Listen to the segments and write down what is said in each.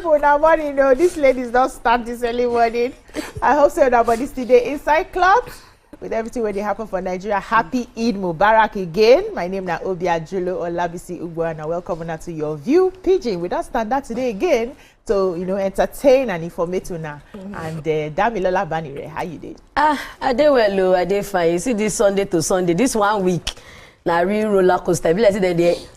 people now morning, this lady's not start this early morning. I hope so nobody's today inside clubs with everything when they happen for Nigeria. Happy Eid Mubarak again. My name is Obi Ajulo Olabisi Ugbo, and I welcome you to your view pidgin. We don't stand that today again to entertain and informate you now. And Damilola Banire, how you did? I did well, I did fine. You see this Sunday to Sunday, this 1 week. Na real roller coaster. I feel like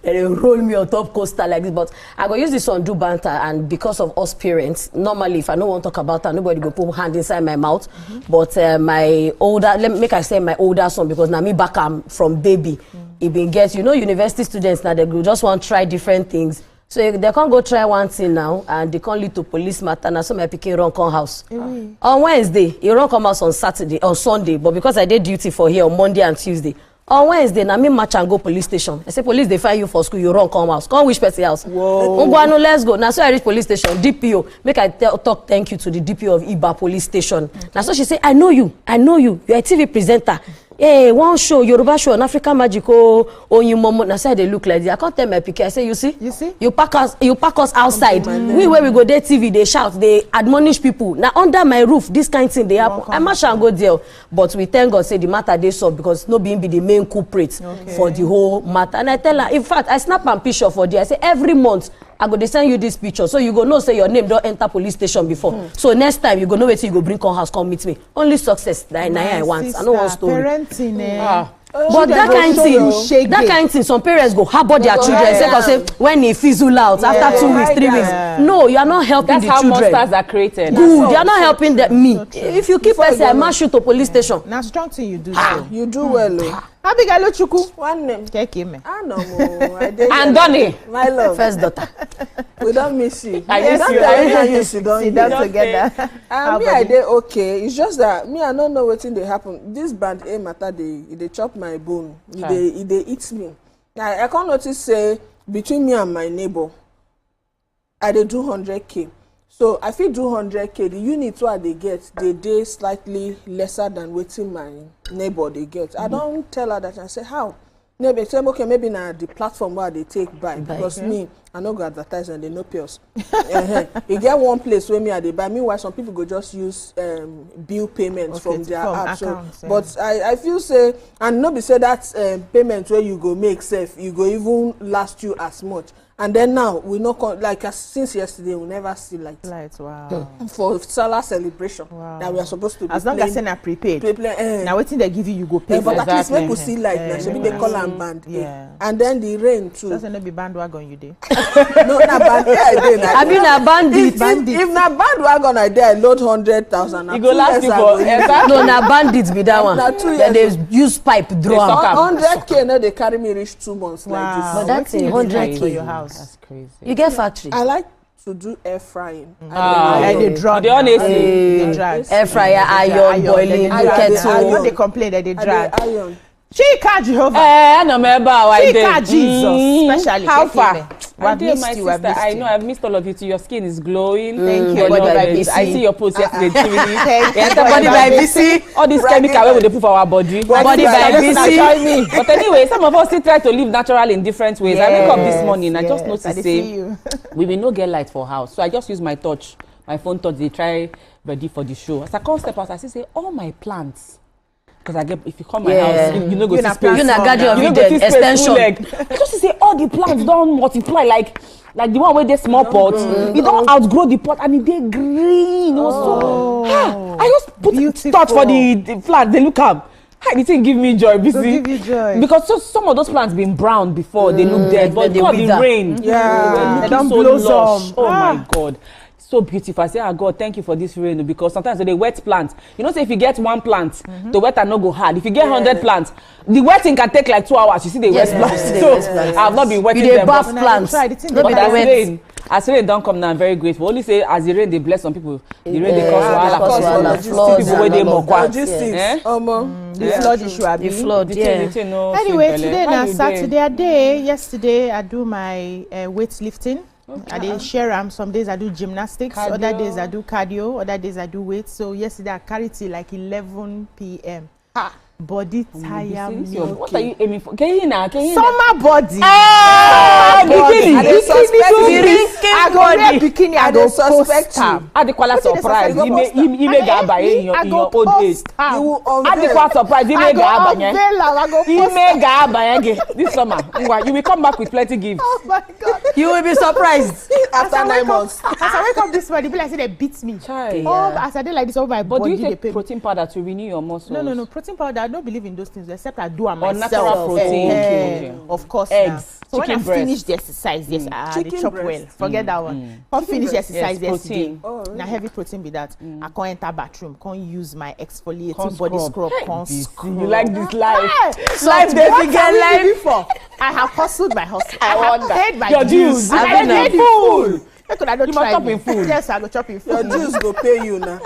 they roll me on top coaster like this, but I go use this one do banter, and because of us parents, normally if I don't want to talk about it, nobody go put hand inside my mouth. But my older, I say my older son, because now me back from baby, he been get university students now they go just want to try different things. So they can't go try one thing now, and they can't lead to police matter. Now so my pikin run come house. On Wednesday, he run come house on Sunday, but because I did duty for here on Monday and Tuesday. On Wednesday, na me match and go police station. I say, police, they find you for school, you run, come house. Come which person else? Whoa. Let's go. Now, so I reach police station, DPO. Make I talk thank you to the DPO of Iba police station. Now, so she say, I know you. You're a TV presenter. Hey, one show, Yoruba show, an African Magic, oh, you momo. Now, so they look like this. I can't tell my pikin. I say, you see? You pack us outside. Where we go there TV, they shout, they admonish people. Now, under my roof, this kind of thing, they happen. I must go there. But we thank God, say the matter they solve, because no being be the main culprit for the whole matter. And I tell her, in fact, I snap a picture for there. I say, every month, I go to send you this picture, so you go know say your name don't enter police station before. So next time you go know where you go bring come house, come meet me. Only success that I want. I know one story. Parenting, but that kind of thing, some parents go harbor their children. Say when they fizzle out after 2 weeks, 3 weeks. No, you are not helping the children. That's how monsters are created. Good, you are not helping me. If you keep person, I must shoot to police station. Now strong thing you do. You do well. Abigail Chuku. One name. Kekeme. I know. And Donny. My love. First daughter. We don't miss you. I miss you. I sit down together. Me, I did okay. It's just that me, I don't know what thing they happen. This band A matter, they chop my bone. They eat me. I can't notice say between me and my neighbor, I dey do 100K. So I feel do 100K. The unit what they get, they slightly lesser than waiting my neighbor they get. I don't tell her that. I say how. Maybe say okay, maybe now the platform where they take buy, because me I no go advertise and they no pay us. You get one place where me they buy. Meanwhile, some people go just use bill payments from their app. Accounts, but I feel say, and no be say that payment where you go make safe, you go even last you as much. And then now we no since yesterday we never see lights. Wow. For Salah celebration. Wow. That we are supposed to be as long as I prepaid. Now waiting they give you go pay. But at least make we see light. Now should be they call and band. And then the rain too. Doesn't it be bandwagon you did? No, na band. I mean a bandit. If na bandwagon I did, I load 100,000. You go last people. No, na bandits be that one. Then they use pipe draw. 100K now they carry me reach 2 months like this. But that's 100K for your house. That's crazy. You get factory. I like to do air frying. And they drag. They honestly air fryer, iron, boiling, kettle. They complain that they drag. Iron. Chika Jehovah. Chika Jesus. Especially. How far? I've missed you. I know I've missed all of you too. Your skin is glowing. Thank you. I see your post yesterday. Body by BC. All this chemical where they put for our body. Body by BC. But anyway, some of us still try to live natural in different ways. I wake up this morning. I just noticed say we will not get light for house. So I just use my phone touch. They try ready for the show. As I come step out, I say all my plants. Because if you come my house, you know go see space. You know garden of Eden extension. I just say all the plants don't multiply like the one where they small pot. You don't outgrow the pot and they green also. I just put touch for the plant. They look up. The thing give me joy, give you joy. Because some of those plants been brown before, they look dead, but because of the rain, they don't so blossom. Oh my God. So beautiful. I say, God, thank you for this rain, because sometimes they wet plants. You know, say if you get one plant, the wet and no go hard. If you get 100 plants, the wetting can take like 2 hours. You see the wet plants. So I've not been wetting them. Buff plants. But as rain don't come now, I'm very grateful. Only say as the rain they bless some people. The rain they cause wahala. People where they more quiet. The flood issue. The flood. Anyway, today na Saturday. Yesterday I do my weightlifting. I did share some days I do gymnastics, other days I do cardio, other days I do weights. So yesterday I carried till like 11 p.m. body tire me. What are you aiming for? Can you now? Summer body. Bikini. I go wear bikini. I go suspect you. Adequate surprise. You may get by in your old age. You will unveil. Adequate surprise. You may get by this summer. You will come back with plenty gifts. Oh my God. You will be surprised after 9 months. As I wake up this morning, people like say they beat me. Oh, as I did like this, all my body. But do you take protein powder to renew your muscles? No. Protein powder. I don't believe in those things except I do them myself. Natural protein. Of course. Eggs. So when I breast. finish the exercise, yes, I chop well. Forget that one. Can't finish the exercise yesterday. Now heavy protein be that. I can't enter bathroom. Can't use my exfoliating body scrub. Can't scrub. You like this life? Life they get life before. I have hustled my hustle. I have paid my dues. I paid in full. I don't try chop in full. Yes, I go chop in full. Your dues go pay you now.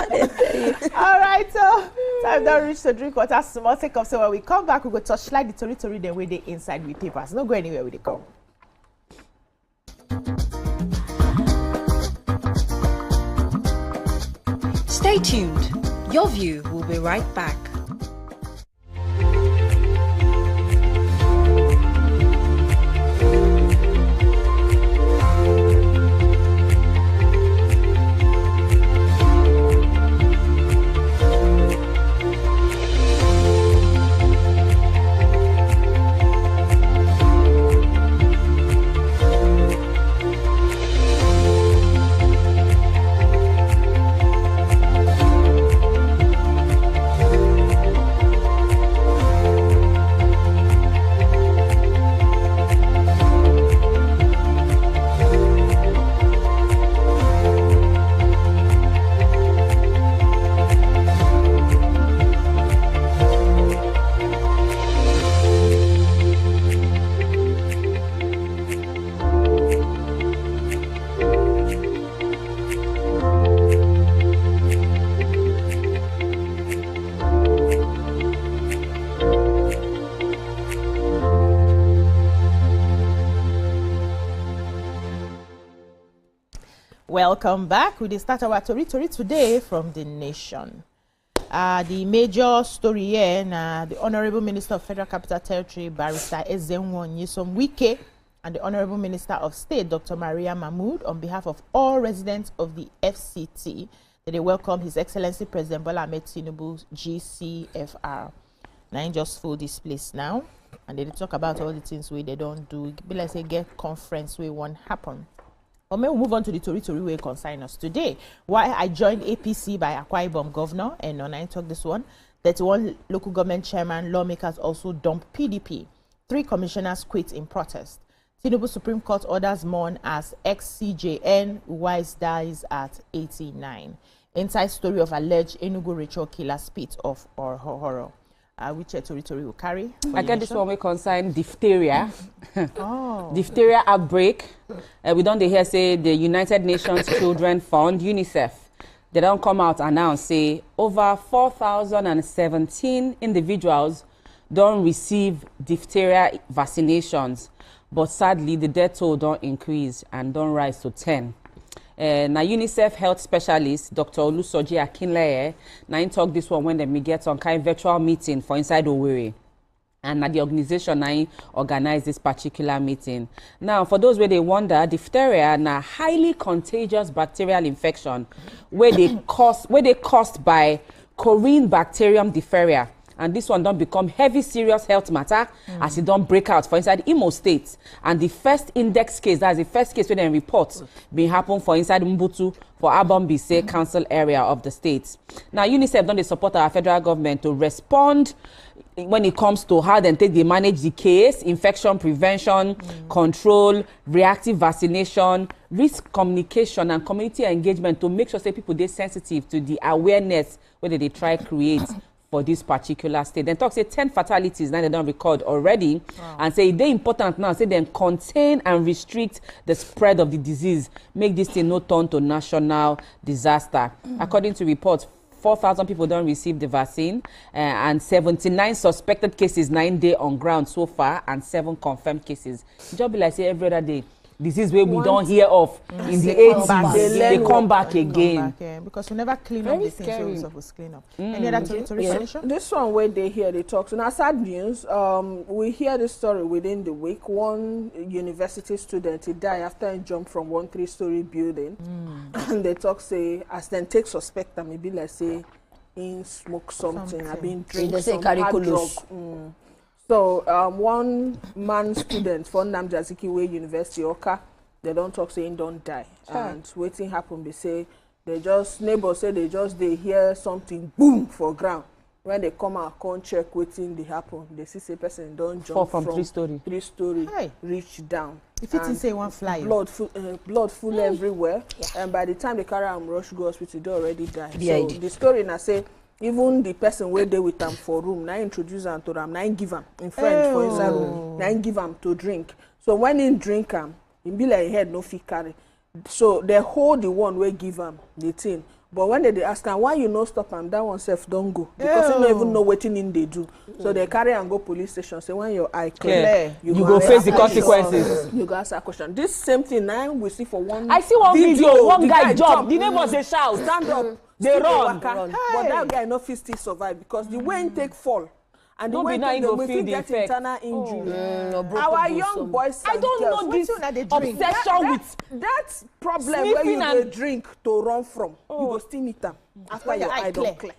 All right, so time don't reach to drink water. Small take off. So when we come back, we go touch like the territory then way they inside with papers. No go anywhere with the come. Stay tuned. Your View will be right back. Welcome back. We start our territory today from the nation. The major story here, the Honorable Minister of Federal Capital Territory, Barrister Ezenwo Nyesom Wike, and the Honorable Minister of State, Dr. Maria Mahmood, on behalf of all residents of the FCT, they welcome His Excellency President Bola Ahmed Tinubu, GCFR. Now, I just full this place now, and they talk about all the things they don't do. Be like say get conference where one happen. Or may we move on to the territory where concern us today. Why I joined APC by Akwa Ibom Governor, and on I talk this one, 31 local government chairman, lawmakers also dump PDP. 3 commissioners quit in protest. Tinubu Supreme Court orders mourn as ex-CJN Wise dies at 89. Inside story of alleged Enugu ritual killer spit of or horror. Which territory will carry? I get this one we concern diphtheria. Diphtheria outbreak. We don't hear say the United Nations Children Fund, UNICEF. They don't come out and announce say over 4,017 individuals don't receive diphtheria vaccinations. But sadly, the death toll don't increase and don't rise to 10. Now UNICEF health specialist Dr. Olusoji Akinleye now talk this one when they get on kind of virtual meeting for inside Owerri, and now the organization now organize this particular meeting. Now for those where they wonder, diphtheria na highly contagious bacterial infection where they caused by Corine bacterium diphtheria. And this one don't become heavy serious health matter as it don't break out for inside Imo State. And the first index case, that's the first case where they report being happen for inside Mbutu for Abombise Council area of the state. Now UNICEF don't they support our federal government to respond when it comes to how they manage the case, infection prevention, control, reactive vaccination, risk communication and community engagement to make sure say people they sensitive to the awareness whether they try create for this particular state. Then talk say 10 fatalities now they don't record already. And say they important now say then contain and restrict the spread of the disease, make this thing no turn to national disaster. According to reports, 4,000 people don't receive the vaccine and 79 suspected cases 9 days on ground so far and 7 confirmed cases. Just be like say every other day disease where we don't hear of in the 80s. They come back again. Because we never clean up the things we're supposed to clean up. Any other territory? This one where they hear they talk. So now sad news. We hear this story within the week. One university student, he died after he jumped from one 3-story building. And they talk say as then take suspect and maybe like say in smoke something. I've been drinking some hard drug. So one man student for Namjazikiwe University Oka, they don't talk saying don't die. And waiting happen, they say they just neighbors say they hear something boom for ground. When they come out, come check waiting they happen. They see say person don't jump from 3-story reach down. If it is say one fly, blood full everywhere. And by the time they carry him rush go hospital, they already died. So the story now say even the person where they with them for room, now introduce them to them, now give them in French for inside room, now give them to drink. So when he drink them, he be like head no fit carry. So they hold the one where give them the thing. But when they ask them why you no stop them, that one self don't go because you don't even know what in they do. So they carry and go police station. Say when your eye clear, you go face the consequences. You go ask a question. This same thing now we see for one. I see one video. One guy jump. The neighbors they shout, stand up. They run. But that guy no fit still survive because the way he take fall. And the way they get internal injury. Our young boys and I don't know this obsession with that problem where you drink to run from. You go still meet them after your eye don't clear.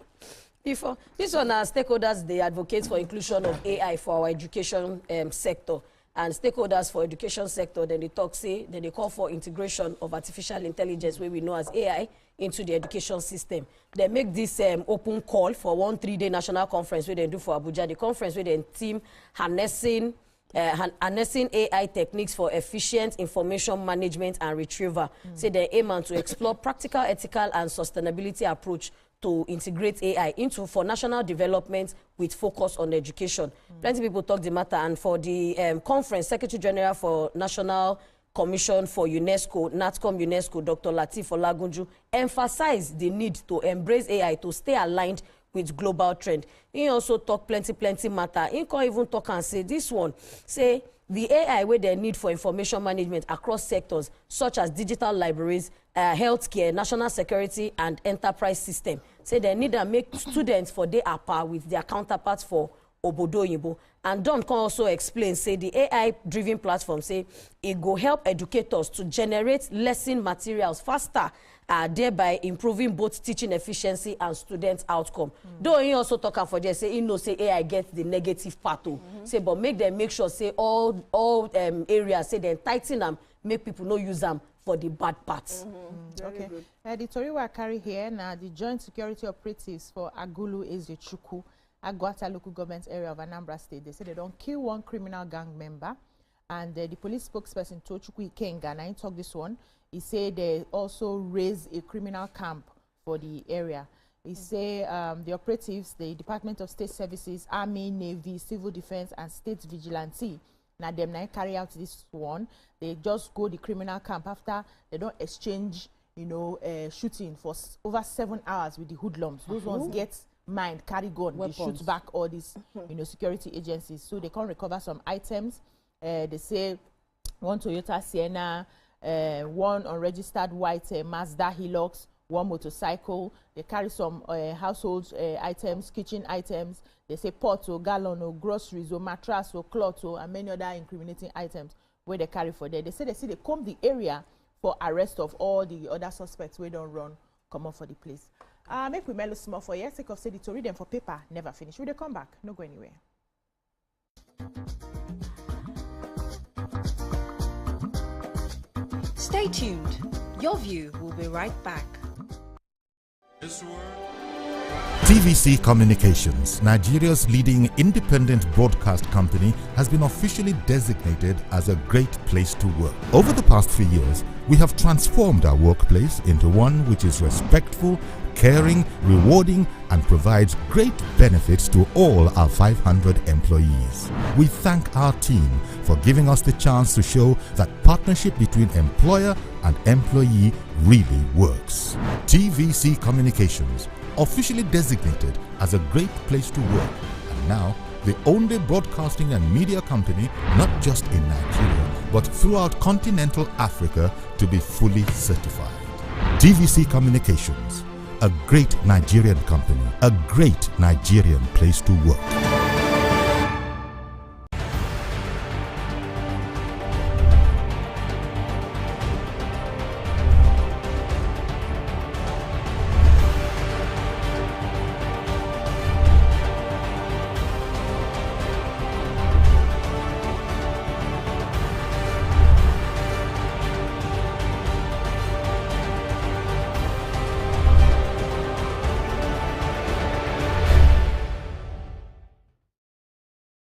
Before this one, our stakeholders they advocate for inclusion of AI for our education sector. And stakeholders for education sector, then they talk, say, then they call for integration of artificial intelligence, where we know as AI, into the education system. They make this open call for one 3-day national conference where they do for Abuja. The conference where they team harnessing AI techniques for efficient information management and retrieval. Say they aim to explore practical, ethical, and sustainability approach to integrate AI into for national development with focus on education. Plenty of people talk the matter, and for the conference, Secretary General for National Commission for UNESCO, NATCOM UNESCO, Dr. Lateef Olagunju, emphasized the need to embrace AI to stay aligned with global trend. He also talk plenty matter. He can even talk and say this one, say the AI where they need for information management across sectors such as digital libraries, healthcare, national security, and enterprise system. Say they need to make students for their par with their counterparts for Obodo Yibo. And Don can also explain, say the AI-driven platform, say it go help educators to generate lesson materials faster, thereby improving both teaching efficiency and student outcome. Though he also talk for there, say he know say AI gets the negative part too. Say but make sure say all areas say then tighten them, make people no use them for the bad parts. Okay. The story we carry here now, the joint security operatives for Agulu Ezechukwu, Agwata local government area of Anambra State. They say they don't kill one criminal gang member, and the police spokesperson Tochukwu Ikenga, and I talk this one. He said they also raise a criminal camp for the area. He say the operatives, the Department of State Services, Army, Navy, Civil Defense, and State Vigilante. Now them now carry out this one. They just go the criminal camp after they don't exchange, shooting for over 7 hours with the hoodlums. Those ones get mind, carry gun, weapons. They shoot back all these, security agencies. So they can recover some items. They say one Toyota Sienna, one unregistered white Mazda Hilux, one motorcycle. They carry some household items, kitchen items. They say pot or gallon or groceries or mattress or cloth or and many other incriminating items where they carry for there. They say they comb the area for arrest of all the other suspects where don't run, come up for the place. Make we mellow small for you. Take off say to read them for paper, never finish. Will they come back? No go anywhere. Stay tuned. Your view will be right back. TVC Communications, Nigeria's leading independent broadcast company, has been officially designated as a great place to work. Over the past few years, we have transformed our workplace into one which is respectful, caring, rewarding, and provides great benefits to all our 500 employees. We thank our team for giving us the chance to show that partnership between employer and employee really works. TVC Communications, officially designated as a great place to work, and now the only broadcasting and media company, not just in Nigeria, but throughout continental Africa, to be fully certified. TVC Communications, a great Nigerian company, a great Nigerian place to work.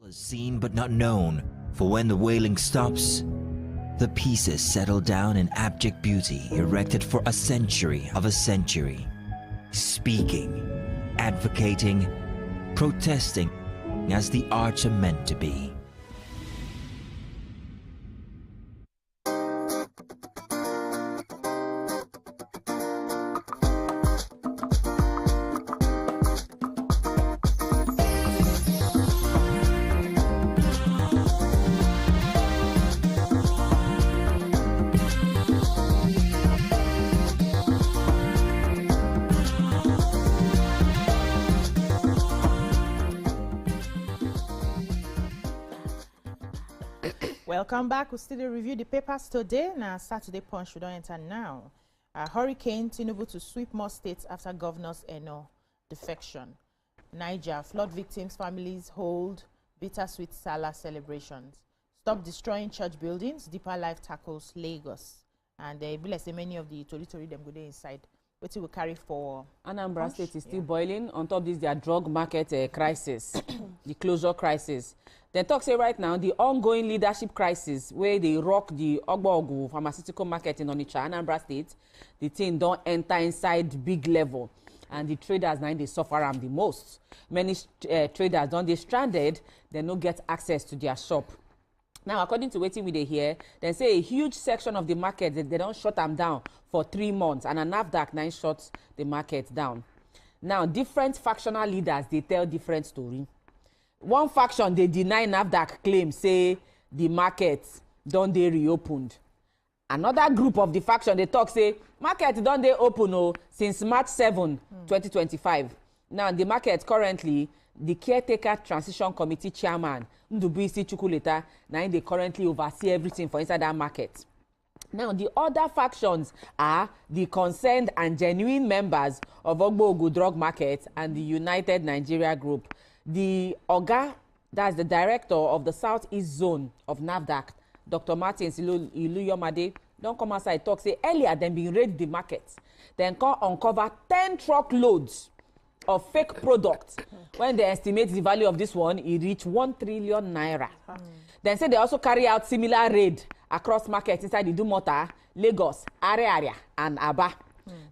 Seen but not known, for when the wailing stops, the pieces settle down in abject beauty, erected for a century of a century, speaking, advocating, protesting as the arts are meant to be. Welcome back. We still review the papers today. Now, Saturday Punch, we don't enter now. Hurricane Tinubu to sweep more states after Governor's Eno defection. Niger, flood victims' families hold bittersweet Salah celebrations. Stop destroying church buildings. Deeper Life tackles Lagos. And they be like say many of the Tori them go there inside. What will carry for Anambra State is still boiling. On top of this, their drug market crisis, the closure crisis. They talk say right now the ongoing leadership crisis where they rock the Ogbogu pharmaceutical market in Onitsha, Anambra State. The thing don't enter inside big level, and the traders now they suffer the most. Many traders don't they stranded. They no get access to their shop. Now, according to waiting with they hear, they say a huge section of the market they don't shut them down for 3 months, and a NAFDAC 9 shuts the market down. Now, different factional leaders they tell different story. One faction they deny NAFDAC claim say the market don't they reopened. Another group of the faction they talk say market don't they open since March 7, 2025. Now, the market currently, the caretaker transition committee chairman Ndubuisi Chukwuleta, now they currently oversee everything for inside that market. Now, the other factions are the concerned and genuine members of Ogbogu Drug Market and the United Nigeria Group. The Oga, that's the director of the Southeast Zone of NAFDAC, Dr. Martins Iluyomade, don't come outside talk, say earlier them being raid the market, then come uncover 10 truckloads of fake products. When they estimate the value of this one, it reached 1 trillion naira. Then say they also carry out similar raid across markets inside the Idumota, Lagos, Area, and Aba.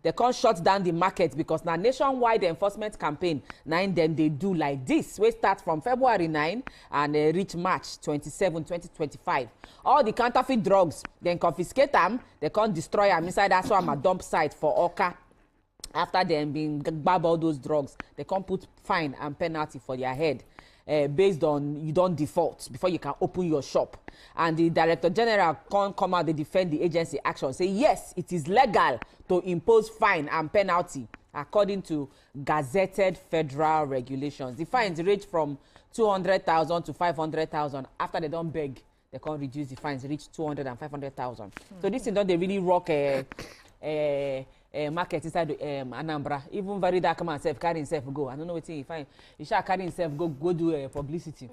They can't shut down the market because now nationwide enforcement campaign 9 then they do like this. We start from February 9 and reach March 27, 2025. All the counterfeit drugs, then confiscate them, they can't destroy them inside that's why I'm a dump site for Oka. After them being gbab all those drugs, they can't put fine and penalty for their head based on you don't default before you can open your shop. And the Director General can't come out, they defend the agency action, say yes, it is legal to impose fine and penalty according to gazetted federal regulations. The fines range from 200,000 to 500,000. After they don't beg, they can't reduce the fines, reach 200 and 500,000. So this thing don't they really rock market inside Anambra. Even very dark man self carry himself go. I don't know what he find. He shall carry himself go do publicity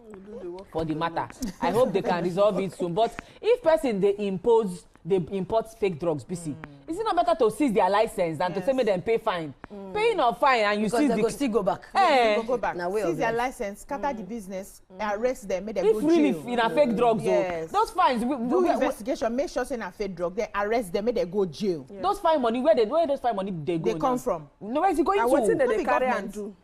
for the matter. I hope they can resolve it soon. But if person they import fake drugs, BC, is it not better to seize their license than to say make them pay fine? Paying or fine and you because seize they go still go back. Go back. Seize their license, scatter the business, arrest them, make them go jail. If really in a fake drugs, yes. those fines do investigation, make sure say na fake drug, then arrest them, make them go jail. Yes. Those fine money where those fine money they go? They come from. No, where is it going and to? What did they carry government. and do?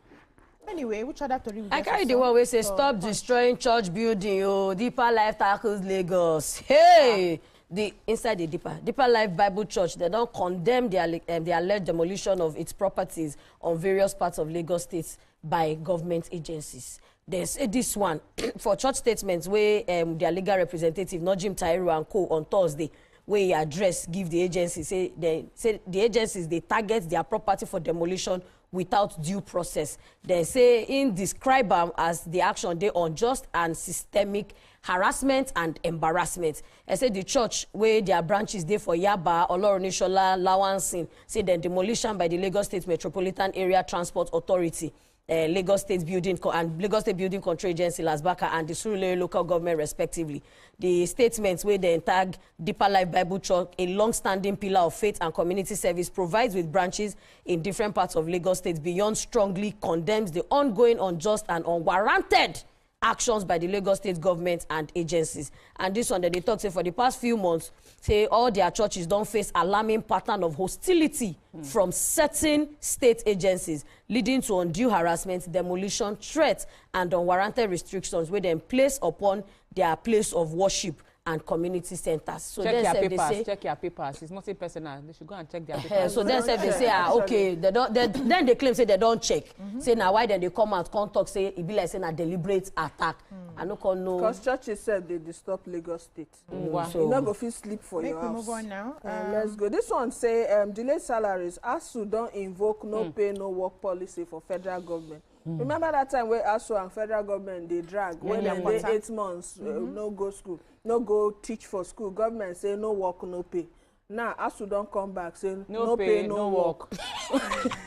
Anyway, which other story? I carry the one where say stop destroying church building. Oh, Deeper Life tackles Lagos. Hey. The inside the Deeper Life Bible Church, they don't condemn the alleged demolition of its properties on various parts of Lagos State by government agencies. They say this one for church statements where their legal representative, Najim Tairu and co, on Thursday, where he address give the agency, say the agencies, they target their property for demolition without due process. They say in describe them as the action they unjust and systemic harassment and embarrassment. I say the church where their branches they for Yaba, Olorunishola, Lawansin, say the demolition by the Lagos State Metropolitan Area Transport Authority, Lagos State Building and Lagos State Building Control Agency, Lasbaka, and the Surulere local government, respectively. The statements where they tag Deeper Life Bible Church, a long-standing pillar of faith and community service, provides with branches in different parts of Lagos State, beyond strongly condemns the ongoing unjust and unwarranted actions by the Lagos State government and agencies. And this one that they talk say for the past few months, say all their churches don't face alarming pattern of hostility from certain state agencies, leading to undue harassment, demolition, threats, and unwarranted restrictions where they place upon their place of worship and community centers. So check your papers. Check your papers. It's nothing personal. They should go and check their papers. So then they say, okay, they don't. Then they claim say they don't check. Say now why then they come out, come talk, say it be like saying a deliberate attack. I no call no. Because churches said they disturb Lagos State. So you not go feel sleep for your house. Move on now. Let's go. This one say delayed salaries. ASU don't invoke no pay no work policy for federal government. Remember that time where ASU and federal government they drag when they 8 months no go school, no go teach for school. Government say no work no pay. Now ASU don't come back say no pay no work.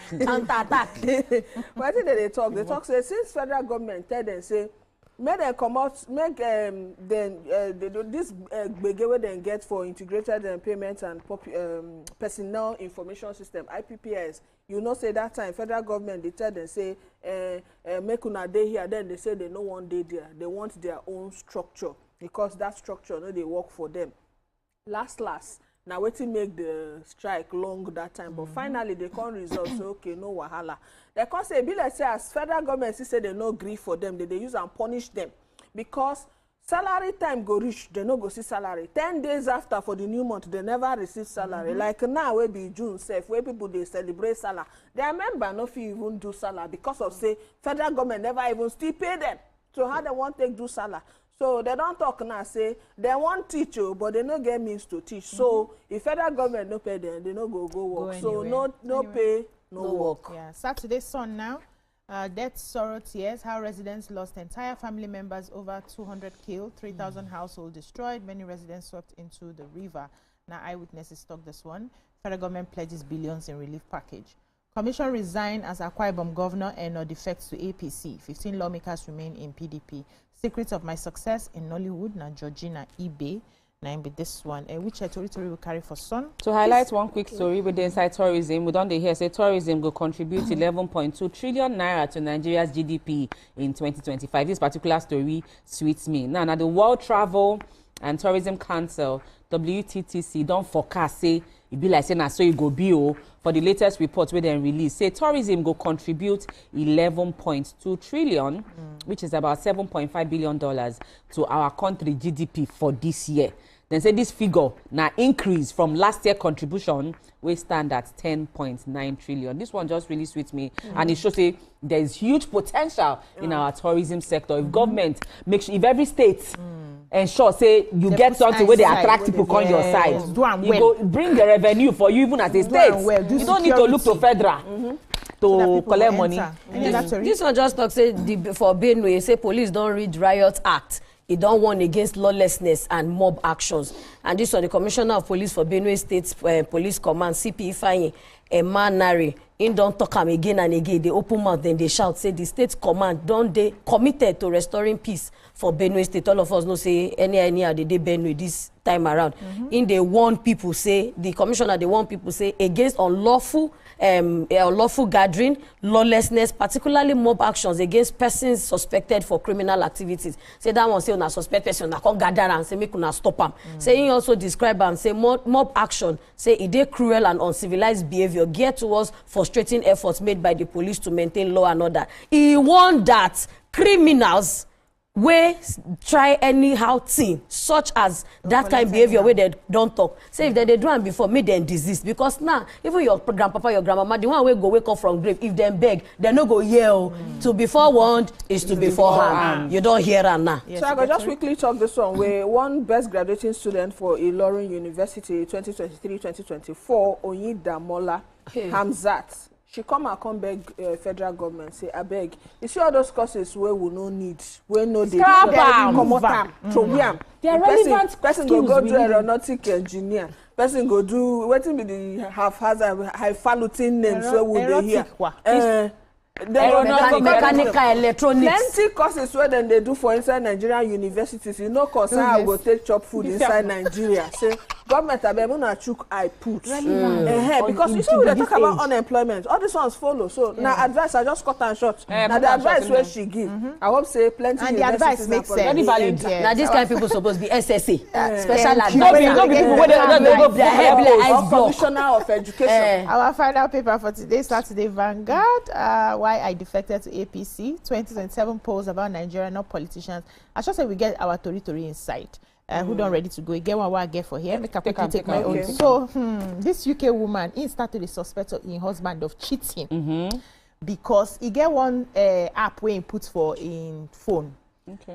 Counter attack. Why did they talk? They talk say since federal government tell them say make them come out, make this gbege wey dem get for integrated payment and personnel information system IPPS. You know say that time federal government they tell them say make una dey here, then they say they no want dey there. They want their own structure because that structure no dey work for them. Last now wetin make the strike long that time, but finally they come result say okay no wahala. They come say e be like say as federal government say they no gree for them, they use and punish them because salary time go reach, they no go see salary. 10 days after for the new month they never receive salary. Like now wey be June sef, where people they celebrate salary, their member no fit even do salary because of say federal government never even still pay them. So how they want take do salary? So they don't talk now, say they want teach you, but they no get means to teach. So if federal government no pay them, they no go work. So no pay, no work. Yeah, Saturday's Sun now. Death, sorrow, tears. How residents lost entire family members, over 200 killed, 3,000 households destroyed, many residents swept into the river. Now eyewitnesses talk this one. Federal government pledges billions in relief package. Commission resigned as Akwa Ibom governor and no defects to APC. 15 lawmakers remain in PDP. Secrets of my success in Nollywood. Now Georgina Ibe. Now be this one. Which territory will carry for Sun? To highlight one quick story with the inside tourism, we don't hear say tourism will contribute 11.2 trillion naira to Nigeria's GDP in 2025. This particular story sweets me. Now the World Travel and Tourism Council, WTTC, don't forecast say it be like saying so you go be for the latest report where they release say tourism go contribute 11.2 trillion, which is about $7.5 billion to our country GDP for this year. Then say this figure now increase from last year contribution, we stand at 10.9 trillion. This one just really sweets me, and it shows say there is huge potential in our tourism sector. If government makes sure, if every state ensure say you get something where they attract people on your side, you go bring the revenue for you even as a state. You don't need to look to federal to collect money. This one just talk say for Benue say police don't read Riot Act. He don't warn against lawlessness and mob actions. And this was the Commissioner of Police for Benue State Police Command, CP Ifeanyi Emanari. In don't talk am again and again. They open mouth, then they shout, say the state command don't they committed to restoring peace for Benue State. All of us know say any of the day Benue this time around. In they warn people, say the commissioner they warn people say against unlawful gathering, lawlessness, particularly mob actions against persons suspected for criminal activities. Say that one say una suspect person, una come gather and say make una stop am. Say he also describe am say mob action, say it dey cruel and uncivilized behavior geared towards frustrating efforts made by the police to maintain law and order. He warned that criminals wey try anyhow thing such as that kind behavior wey they don't talk say if they do am before make dem desist because now even your grandpapa your grandmama the one wey go wake up from grave if dem beg dem no go hear to before warned is to before harmed. You don hear am now. So I go just quickly talk this one where one best graduating student for Ilorin University 2023-2024 Oyidamola Hamzat. She come beg federal government say abeg you see all those courses where we no need we no dey come out they are relevant person go do aeronautic engineer person go do wetin be the highfalutin names wey we dey hear mechanical electronics plenty courses wey dem dey do for inside Nigerian universities you know concern how go take chop food inside Nigeria say government abeg una chook eye put because you see we dey talk about unemployment all these ones follow so na advice I just cut am short na the advice wey she give I hope say plenty and the advice makes sense very valid na this kind people suppose be SSA special advice no be people wey dey go for commissioner of education. Our final paper for today Saturday Vanguard why I defected to APC 2027 polls about Nigeria not politicians. I should say we get our tori inside. Who don't ready to go? Get one I get for here. Make a quickly take my own. So this UK woman he started to suspect her husband of cheating because he get one app where he puts for in phone.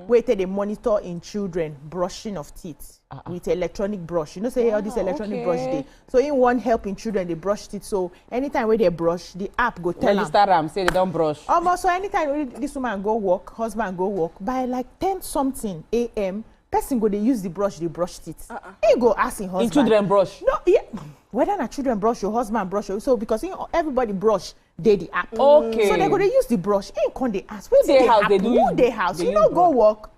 Where they monitor in children brushing of teeth with electronic brush. You know, say all this electronic brush day. So in one helping children they brush teeth. So anytime where they brush, the app go tell them. Say they don't brush. Almost so anytime this woman go work, husband go work by like 10 something a.m. person go they use the brush teeth. He go ask him husband. In children brush. No, yeah. Whether na children brush your husband brush your, so because everybody brush they the app. Okay. So they go they use the brush. Ain't con they ask where they house app, they do who they house. You know go work.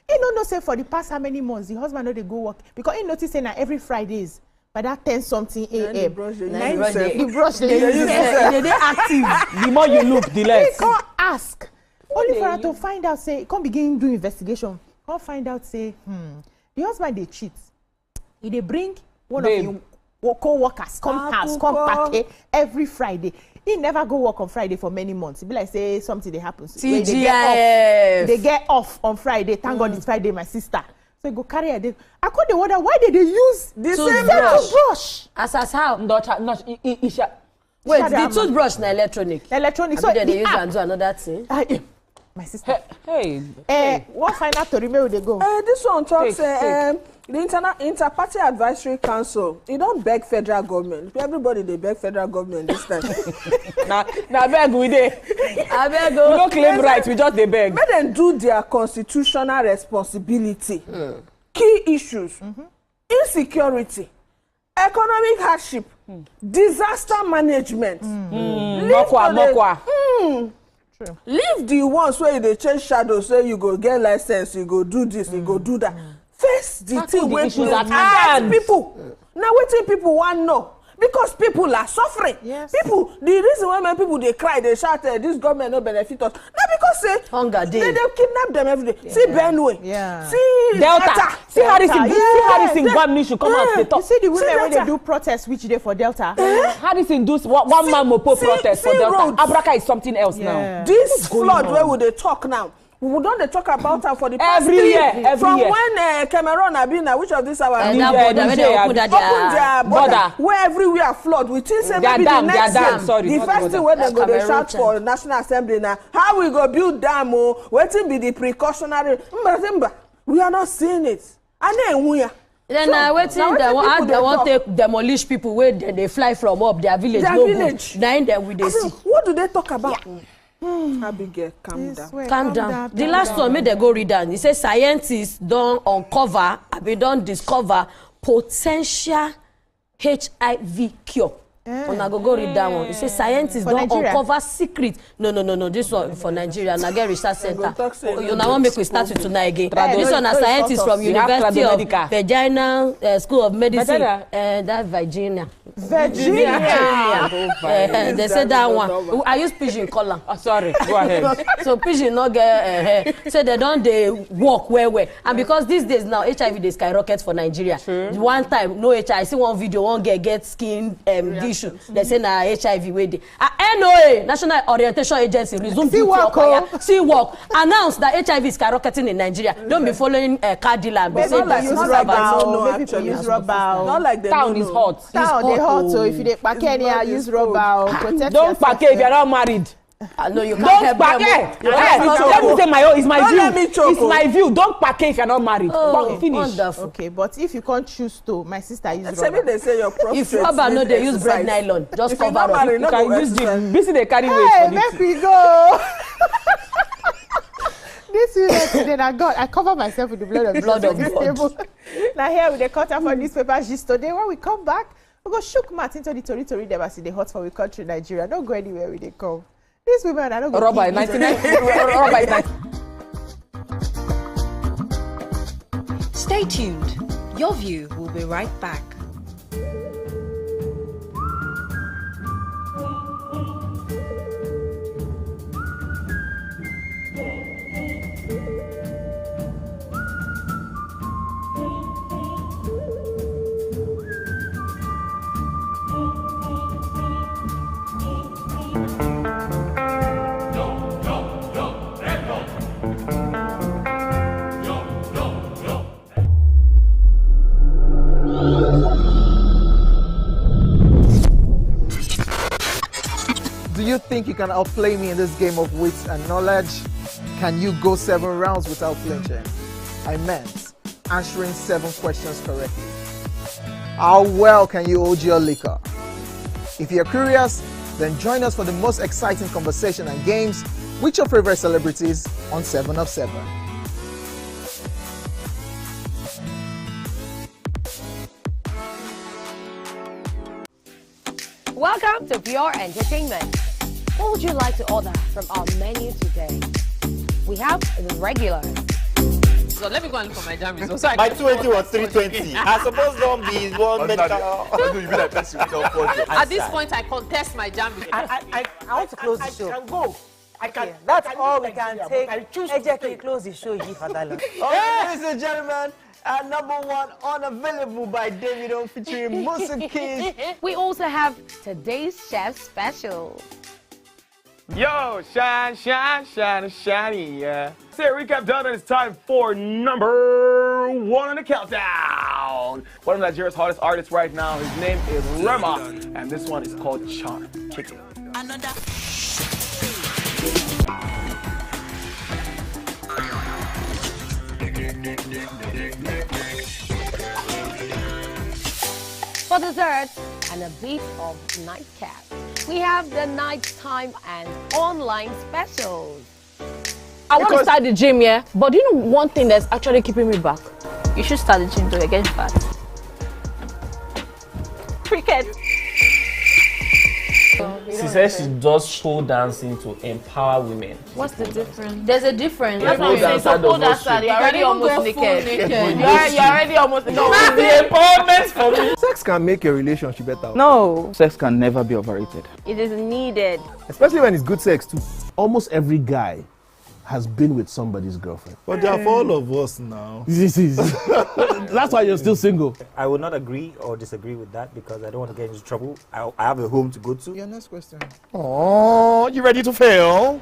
He no say for the past how many months the husband know they go work because he notice saying that every Fridays by that 10 something a.m. The brush they active. The more you look, the less. He can't ask. Only for her to find out say can't begin do investigation. Can't find out say the husband they cheat. He they bring one of you co-workers come house, come back every Friday. He never go work on Friday for many months. It be like say something they happens. They get off on Friday. Thank God it's Friday, my sister. So go carry a day. I couldn't wonder why did they use the same toothbrush? As how? Wait, the toothbrush na electronic. Electronic. So they use and do another thing. My sister. Hey. What final to remember they go? This one talks the Inter-Party Advisory Council, you don't beg federal government. Everybody they beg federal government this time. Now beg we dey. I beg we don't claim rights, we just they beg. Let them do their constitutional responsibility. Key issues, insecurity, economic hardship, disaster management. Leave the ones where they change shadows, say you go get license, you go do this, you go do that. Face the thing where people. Now waiting people want know. Because people are suffering. Yes. People, the reason why many people they cry, they shout, this government no benefit us. Not because say hunger they kidnap them every day. Yeah. See Benue. Yeah. See Delta. See Harrison government should come out to talk. You see the women when they do protest which day for Delta? Harrison do one man mopo protest for Delta. Roads. Abraka is something else now. This flood where would they talk now? We don't talk about her for the past every year. From when Cameroon have been which of this our open their border where everywhere flood. We think say maybe the next year the first thing where they go they shout for National Assembly now. How we go build dam? Waiting be the precautionary. We are not seeing it. And then we are. Then waiting they want to demolish people where they fly from up their village. Then we they see. What do they talk about? Abigail, calm down. The last one, make they go read down. It says scientists don't uncover, don't discover potential HIV cure. Una go read that one. It says scientists don't uncover secret. No. This one for Nigeria. Nigeria Research Center. You now want make we start with tonight again. This one are scientists from University of Virginia School of Medicine. That's Virginia. They said that one. I use pidgin color. Sorry, go ahead. So pidgin not get so they don't they walk where. And because these days now HIV they skyrocket for Nigeria. One time no HIV. I see one video one get skin dish issue. They say na HIV wey NOA, National Orientation Agency, resume duty of see work. Announce that HIV is skyrocketing in Nigeria. Don't be following car dealer and be saying that. Use rubber. Not like the town is hot. Town they hot, so if you dey pack any, use rubber. Protect don't pack if you're not married. No, you can't don't pack it. Let me say my own. It's my view. It's my view. Don't pack if you're not married. Finish. Wonderful. Okay, but if you can't choose to, my sister use rubber. They say your prostate. If rubber no, they use bread nylon. Just cover up. You can use the busy they carry weight. Hey, make we go. This unit today, I cover myself with the blood of God. Now here with the cutter for newspaper gist today. When we come back, we go shook mat into the tori they see the hot for we country Nigeria. Don't go anywhere with they come. These women are not going to rubber 99. Rubber 99. Stay tuned. Your View will be right back. Do you think you can outplay me in this game of wits and knowledge? Can you go 7 rounds without flinching? I meant answering 7 questions correctly. How well can you hold your liquor? If you're curious, then join us for the most exciting conversation and games with your favorite celebrities on 7 of 7. Welcome to Pure Entertainment. What would you like to order from our menu today? We have the regular. So let me go and look for my jam results. My 20 was 320. I suppose don't be one medical. At this point, I contest my jam results. I want to close the show. I can go. I can. That's all we can take. I choose to close the show here for that long. Ladies and gentlemen, number 1 unavailable by Davido featuring Musa Keys. We also have today's chef special. Yo, shine, shiny, yeah. Say recap done, and it's time for number 1 on the countdown. One of Nigeria's hottest artists right now, his name is Rema, and this one is called Charm. Kick it. Another. For dessert and a bit of nightcap, we have the nighttime and online specials. I want to start the gym, yeah? But do you know one thing that's actually keeping me back? You should start the gym to get fat. Cricket. She says she does pole dancing to empower women. What's the difference? There's a difference. That's what I'm saying. So pole dancer, you're already almost naked. You're already almost naked. It's the empowerment for me. Sex can make your relationship better. No. Sex can never be overrated. It is needed. Especially when it's good sex too. Almost every guy has been with somebody's girlfriend. But they are for all of us now. That's why you're still single. I would not agree or disagree with that because I don't want to get into trouble. I have a home to go to. Your next question. Oh, you ready to fail?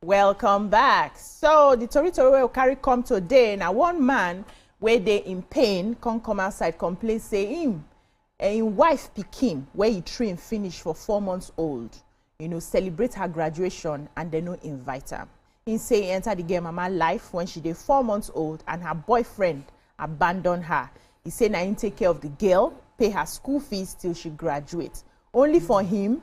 Welcome back. So the tori will carry come today. Now one man where they in pain come outside complain say him wife pikin where he train finish for 4 months old, celebrate her graduation and they no invite her. He say he enter the girl mama life when she dey 4 months old and her boyfriend abandon her. He say now he take care of the girl, pay her school fees till she graduate. Only for him,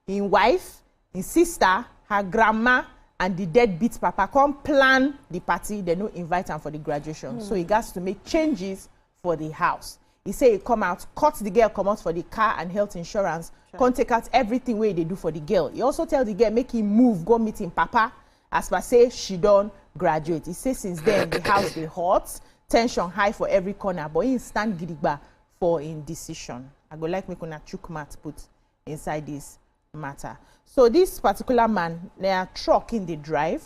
his wife, his sister, her grandma and the deadbeat papa come plan the party, they no invite him for the graduation. So he got to make changes for the house. He say he come out, cut the girl, come out for the car and health insurance, come take out everything where they do for the girl. He also tell the girl, make him move, go meet him papa, as per say she don't graduate. He say since then the house be hot, tension high for every corner, but he stand gidigba for indecision. I go like make una chook mat put inside this matter. So this particular man, they are truck in the drive,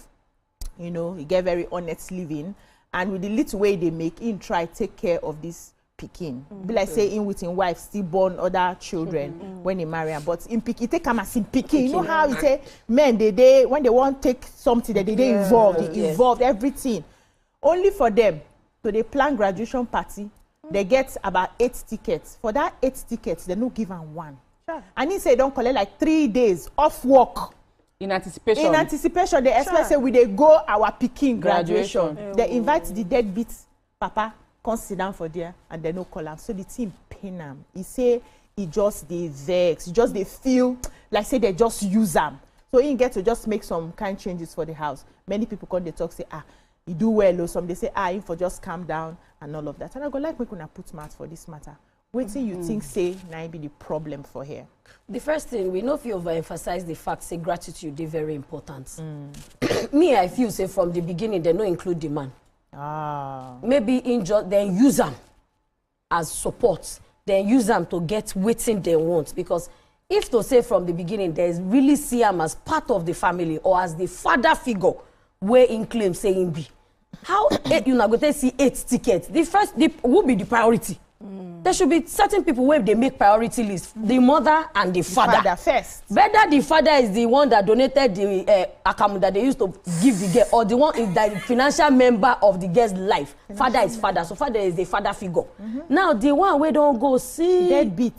you know, he get very honest living, and with the little way they make, him try take care of this pikin. Be like say him with him wife still born other children when he marry her, but in pikin take him as in pikin. You know how he say men they when they want take something that they involved everything. Only for them, so they plan graduation party, they get about 8 tickets. For that 8 tickets, they no give him 1. And he say don't collect like 3 days off work. In anticipation. In anticipation, they expect say we they go our pikin graduation. They invite the deadbeat papa, come sit down for there, and they no call him. So the team pin him. He say he just they vex, he just they feel like say they just use him. So he get to just make some kind changes for the house. Many people come they talk say he do well, or some they say he for just calm down and all of that. And I go like we gonna put mouth for this matter. What do you think say now be the problem for here? The first thing, we know if you overemphasize the fact, say gratitude is very important. Me, I feel say from the beginning, they no include the man. Maybe then use them as support. Then use them to get waiting they want. Because if to say from the beginning, they really see him as part of the family or as the father figure, where in claim saying be. How you not going to see 8 tickets? The first will be the priority. There should be certain people where they make priority list. The mother and the father first. Better the father is the one that donated the account that they used to give the girl, or the one is the financial member of the girl's life. Father is father, so father is the father figure. Now the one where don't go see deadbeat.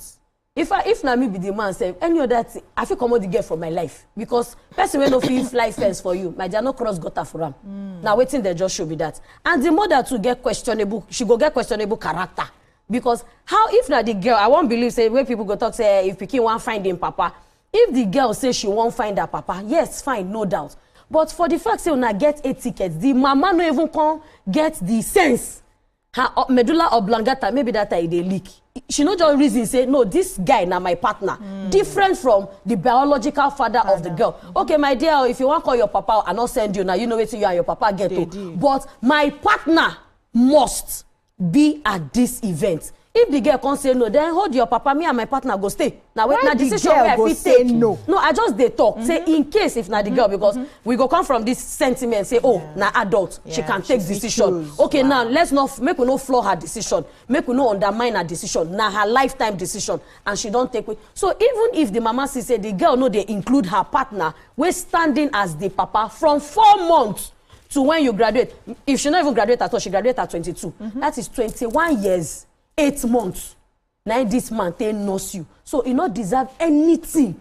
If na me be the man say any other thing, I feel come out the girl from my life, because person wey no feel fly fence for you, my dear no cross gutter for am. Now waiting they just show me that, and the mother to get questionable, she go get questionable character. Because how if not the girl, I won't believe say when people go talk say if pikin won't find him papa, if the girl say she won't find her papa, yes fine, no doubt. But for the fact say una get 8 tickets, the mama no even come get the sense. Her medulla oblongata, maybe that they leak. She no just reason say no, this guy na my partner, different from the biological father of the girl. Okay, my dear, if you want call your papa, I not send you now. You know what you and your papa get to. But my partner must be at this event. If the girl can't say no, then hold your papa, me and my partner go stay. Now wait, na decision where I fit take. No, I just they talk. Say in case if not the girl, because we go come from this sentiment, say, oh, na adult, she can take decision. Okay, now let's not make we no flaw her decision, make we no undermine her decision. Now her lifetime decision, and she don't take it. So even if the mama say the girl no, they include her partner, we're standing as the papa from 4 months to when you graduate. If she not even graduate at all, she graduate at 22. That is 21 years, 8 months. Now this man they knows you, so you not deserve anything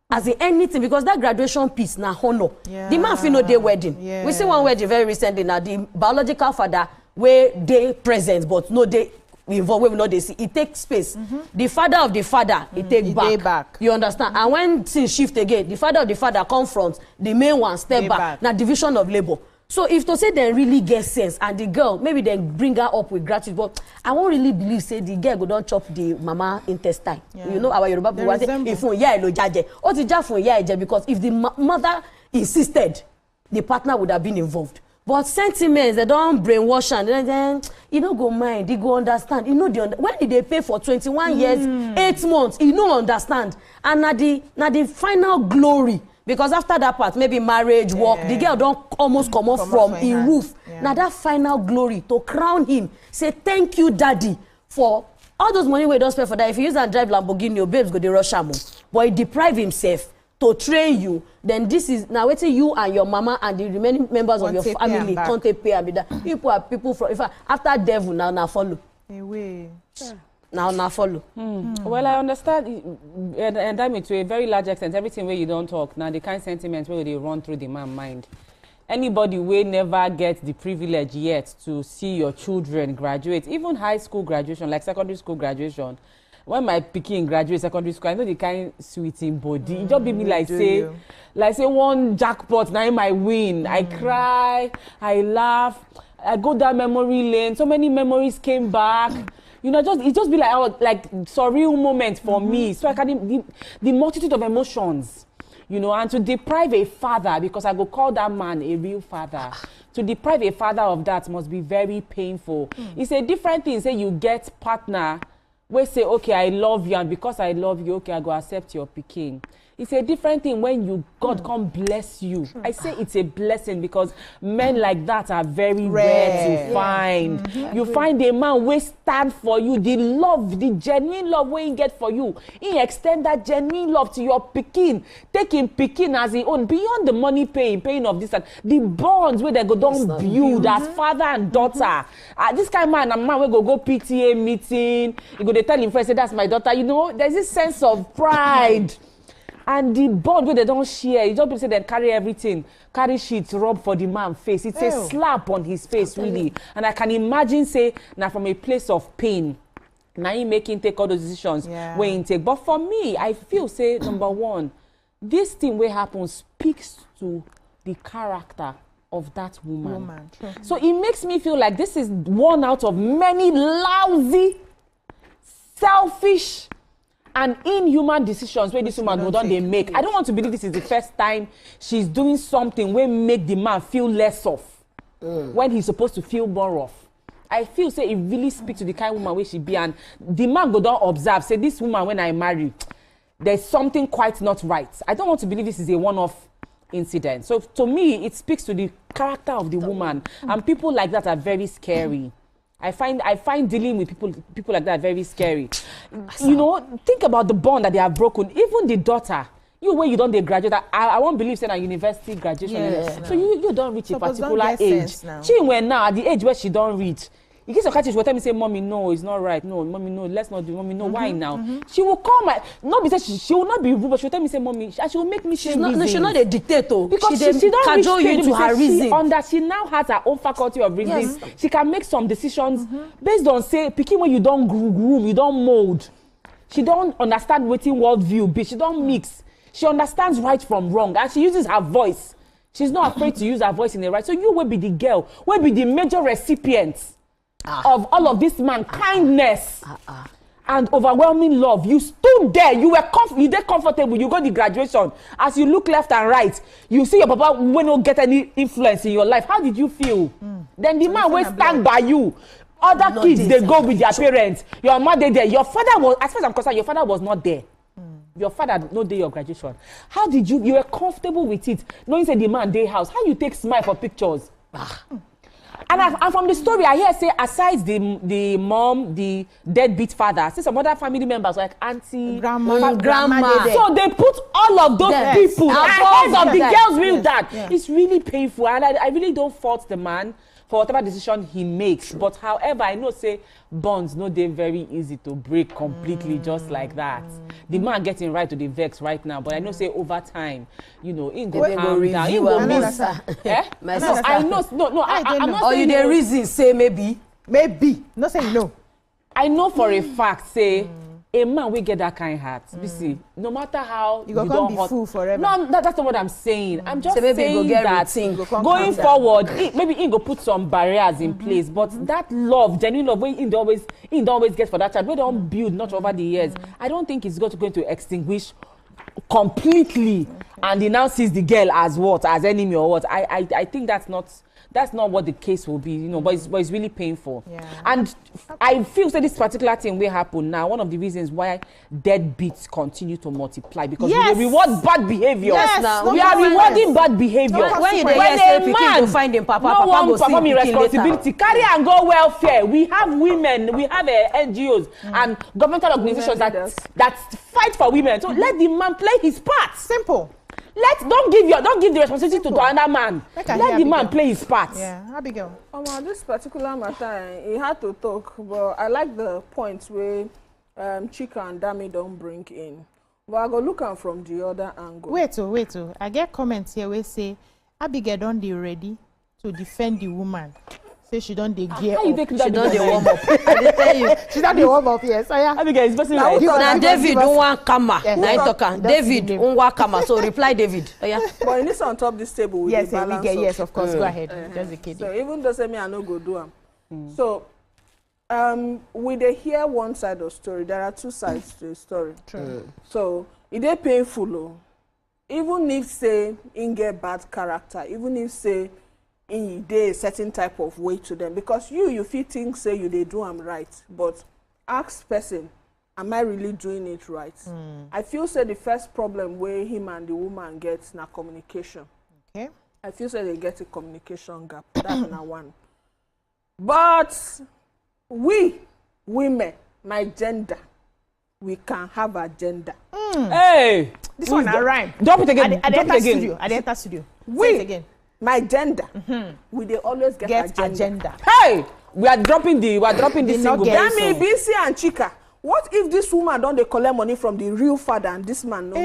as anything, because that graduation piece na honor. The man feel no day wedding. We see one wedding very recently. Now the biological father where they present but no they involved, where we know they see it takes space. The father of the father it take back. You understand? And when things shift again, the father of the father confronts the main one step back. Now division of labor. So if to say they really get sense, and the girl maybe they bring her up with gratitude, but I won't really believe say the girl go don't chop the mama intestine. You know our Yoruba people say if lo jaje, or the jaje because if the mother insisted, the partner would have been involved. But sentiments, they don't brainwash, and then you don't go mind, they go understand. You know when did they pay for 21 years, 8 months? You don't understand, and now the final glory. Because after that part, maybe marriage, work, the girl don't almost come off from in roof. Now that final glory to crown him, say thank you, daddy, for all those money we don't spend for that. If you use and drive Lamborghini, your babes go the rush him. But he deprive himself to train you. Then this is now waiting you and your mama and the remaining members of your family can't pay and be that. People are people from. In fact, after devil now follow. Away. Now follow. Well, I understand, and I mean to a very large extent, everything where you don't talk now, the kind of sentiments where they run through the man's mind. Anybody will never get the privilege yet to see your children graduate, even high school graduation, like secondary school graduation, when my pikin graduate secondary school, I know the kind sweet in body. It just be me like say one jackpot, now I might win. I cry, I laugh, I go down memory lane. So many memories came back. You know, it just be like surreal moment for me. So I can the multitude of emotions, you know, and to deprive a father, because I go call that man a real father. To deprive a father of that must be very painful. It's a different thing. Say you get partner, we say, okay, I love you, and because I love you, okay, I go accept your pikin. It's a different thing when God come bless you. I say it's a blessing because men like that are very rare to find. You find a man who stand for you, the love, the genuine love where he get for you. He extend that genuine love to your pikin, taking pikin as his own, beyond the money paying of this and the bonds where they go down build as father and daughter. This kind of man, a man will go PTA meeting, you go they tell him first, say that's my daughter. You know, there's this sense of pride. And the bond where they don't share, you don't say they carry everything, carry shit, rub for the man's face. It's a slap on his face, really. And I can imagine, say, now from a place of pain, now he making take all those decisions where he take. But for me, I feel, say, number one, this thing where happens speaks to the character of that woman. So it makes me feel like this is one out of many lousy, selfish, and inhuman decisions where this woman don't they make. I don't want to believe this is the first time she's doing something where make the man feel less of when he's supposed to feel more of. I feel say it really speaks to the kind of woman where she be, and the man go down observe, say this woman when I marry, there's something quite not right. I don't want to believe this is a one-off incident. So to me, it speaks to the character of the woman, and people like that are very scary. I find dealing with people like that very scary. You know, think about the bond that they have broken. Even the daughter, when you don't graduate, I won't believe saying a university graduation. So you don't reach a particular age. She went now at the age where she don't reach. In case of catch, she will tell me, say, Mommy, no, it's not right. No, Mommy, no, let's not do. Mommy, no, why now? She will call not because she will not be rude, but she will tell me, say, Mommy, she will make me say reasons. She's not a dictator. Because she don't cajole you into her reason. She now has her own faculty of reasoning. Yes. She can make some decisions based on, say, picking when you don't groom, you don't mold. She don't understand waiting worldview, but she don't mix. She understands right from wrong, and she uses her voice. She's not afraid to use her voice in the right. So you will be the girl, will be the major recipient of all of this man kindness and overwhelming love. You stood there, you were comfortable, you got the graduation. As you look left and right, you see your papa will not get any influence in your life. How did you feel? Then the man will stand by you. Other kids, they go with their parents. Your mother there. Your father was, as far as I'm concerned, your father was not there. Your father no day your graduation. How did you were comfortable with it? Knowing say the man day house. How you take smile for pictures? And from the story, I hear say, aside the mom, the deadbeat father, see some other family members like auntie, grandma. So they put all of those people ahead of the girl's real dad. It's really painful, and I really don't fault the man for whatever decision he makes. But however, I know say bonds no they very easy to break completely just like that. The man getting right to the vex right now, but I know say over time, you know, he go calm down. He go miss. I know. No. I'm not saying the reason say maybe. Not saying no. I know for a fact say a man will get that kind of heart. You see, no matter how you don't be fool forever. No, that's not what I'm saying. I'm just saying that going forward, maybe he go put some barriers in place. But that love, genuine love, he always gets for that child, we don't build not over the years. I don't think it's going to extinguish completely. And he now sees the girl as what, as enemy or what. I think that's not what the case will be, you know, but it's really painful. And I feel that this particular thing will happen now. One of the reasons why deadbeats continue to multiply, because we reward bad behavior. We are rewarding bad behavior. When a man go find him, Papa go perform responsibility, carry and go welfare. We have women, we have NGOs and governmental organizations that fight for women. So let the man play his part. Simple. Don't give the responsibility to another man. Let the man play his part. Yeah, Abigail. This particular matter, he had to talk, but I like the points where Chika and Dami don't bring in. But I go look at from the other angle. Wait. I get comments here where say Abigail don't be ready to defend the woman. Say she don't dey gear How you up. take She that don't big dey of warm up. I dey tell you. She don't dey warm up, yes. So yeah. Abigail, it's possible Now, like... give us- Na give us- David give us- Unwa Kama. Yes. Na I talk am. That's David the name. Unwa Kama. So reply David. Oh, yeah. But it needs on top this table with Yes, the balance. Abigail, yes, of course. Go ahead. Just a kid. So even though say me I no go do am. So we dey hear one side of story. There are two sides to the story. True. So it dey painful o. Even if say in get bad character, even if say in dey a certain type of way to them, because you fit think say you dey do am right, but ask person, am I really doing it right? I feel say the first problem where him and the woman get na communication. Okay. I feel say they get a communication gap. That's na one. But we women, my gender, we can have a gender. Hey! This one na rhyme. Drop it again. I Drop it again. enter studio. We, Say it again. my gender, we dey always get agenda. Hey! We are dropping the single. That mean BC and Chika. What if this woman don't dey collect money from the real father and this man no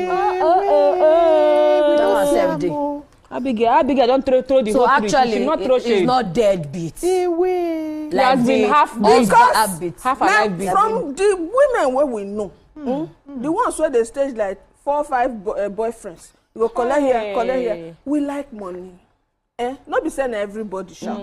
know? Abigail don't throw the so whole tree. actually, She not throw shade. it's not dead beat. It has been half Because alive beat. from the women where we know, the ones where they stage like 4 or 5 boyfriends, you go collect here. We like money. Not be saying everybody shall.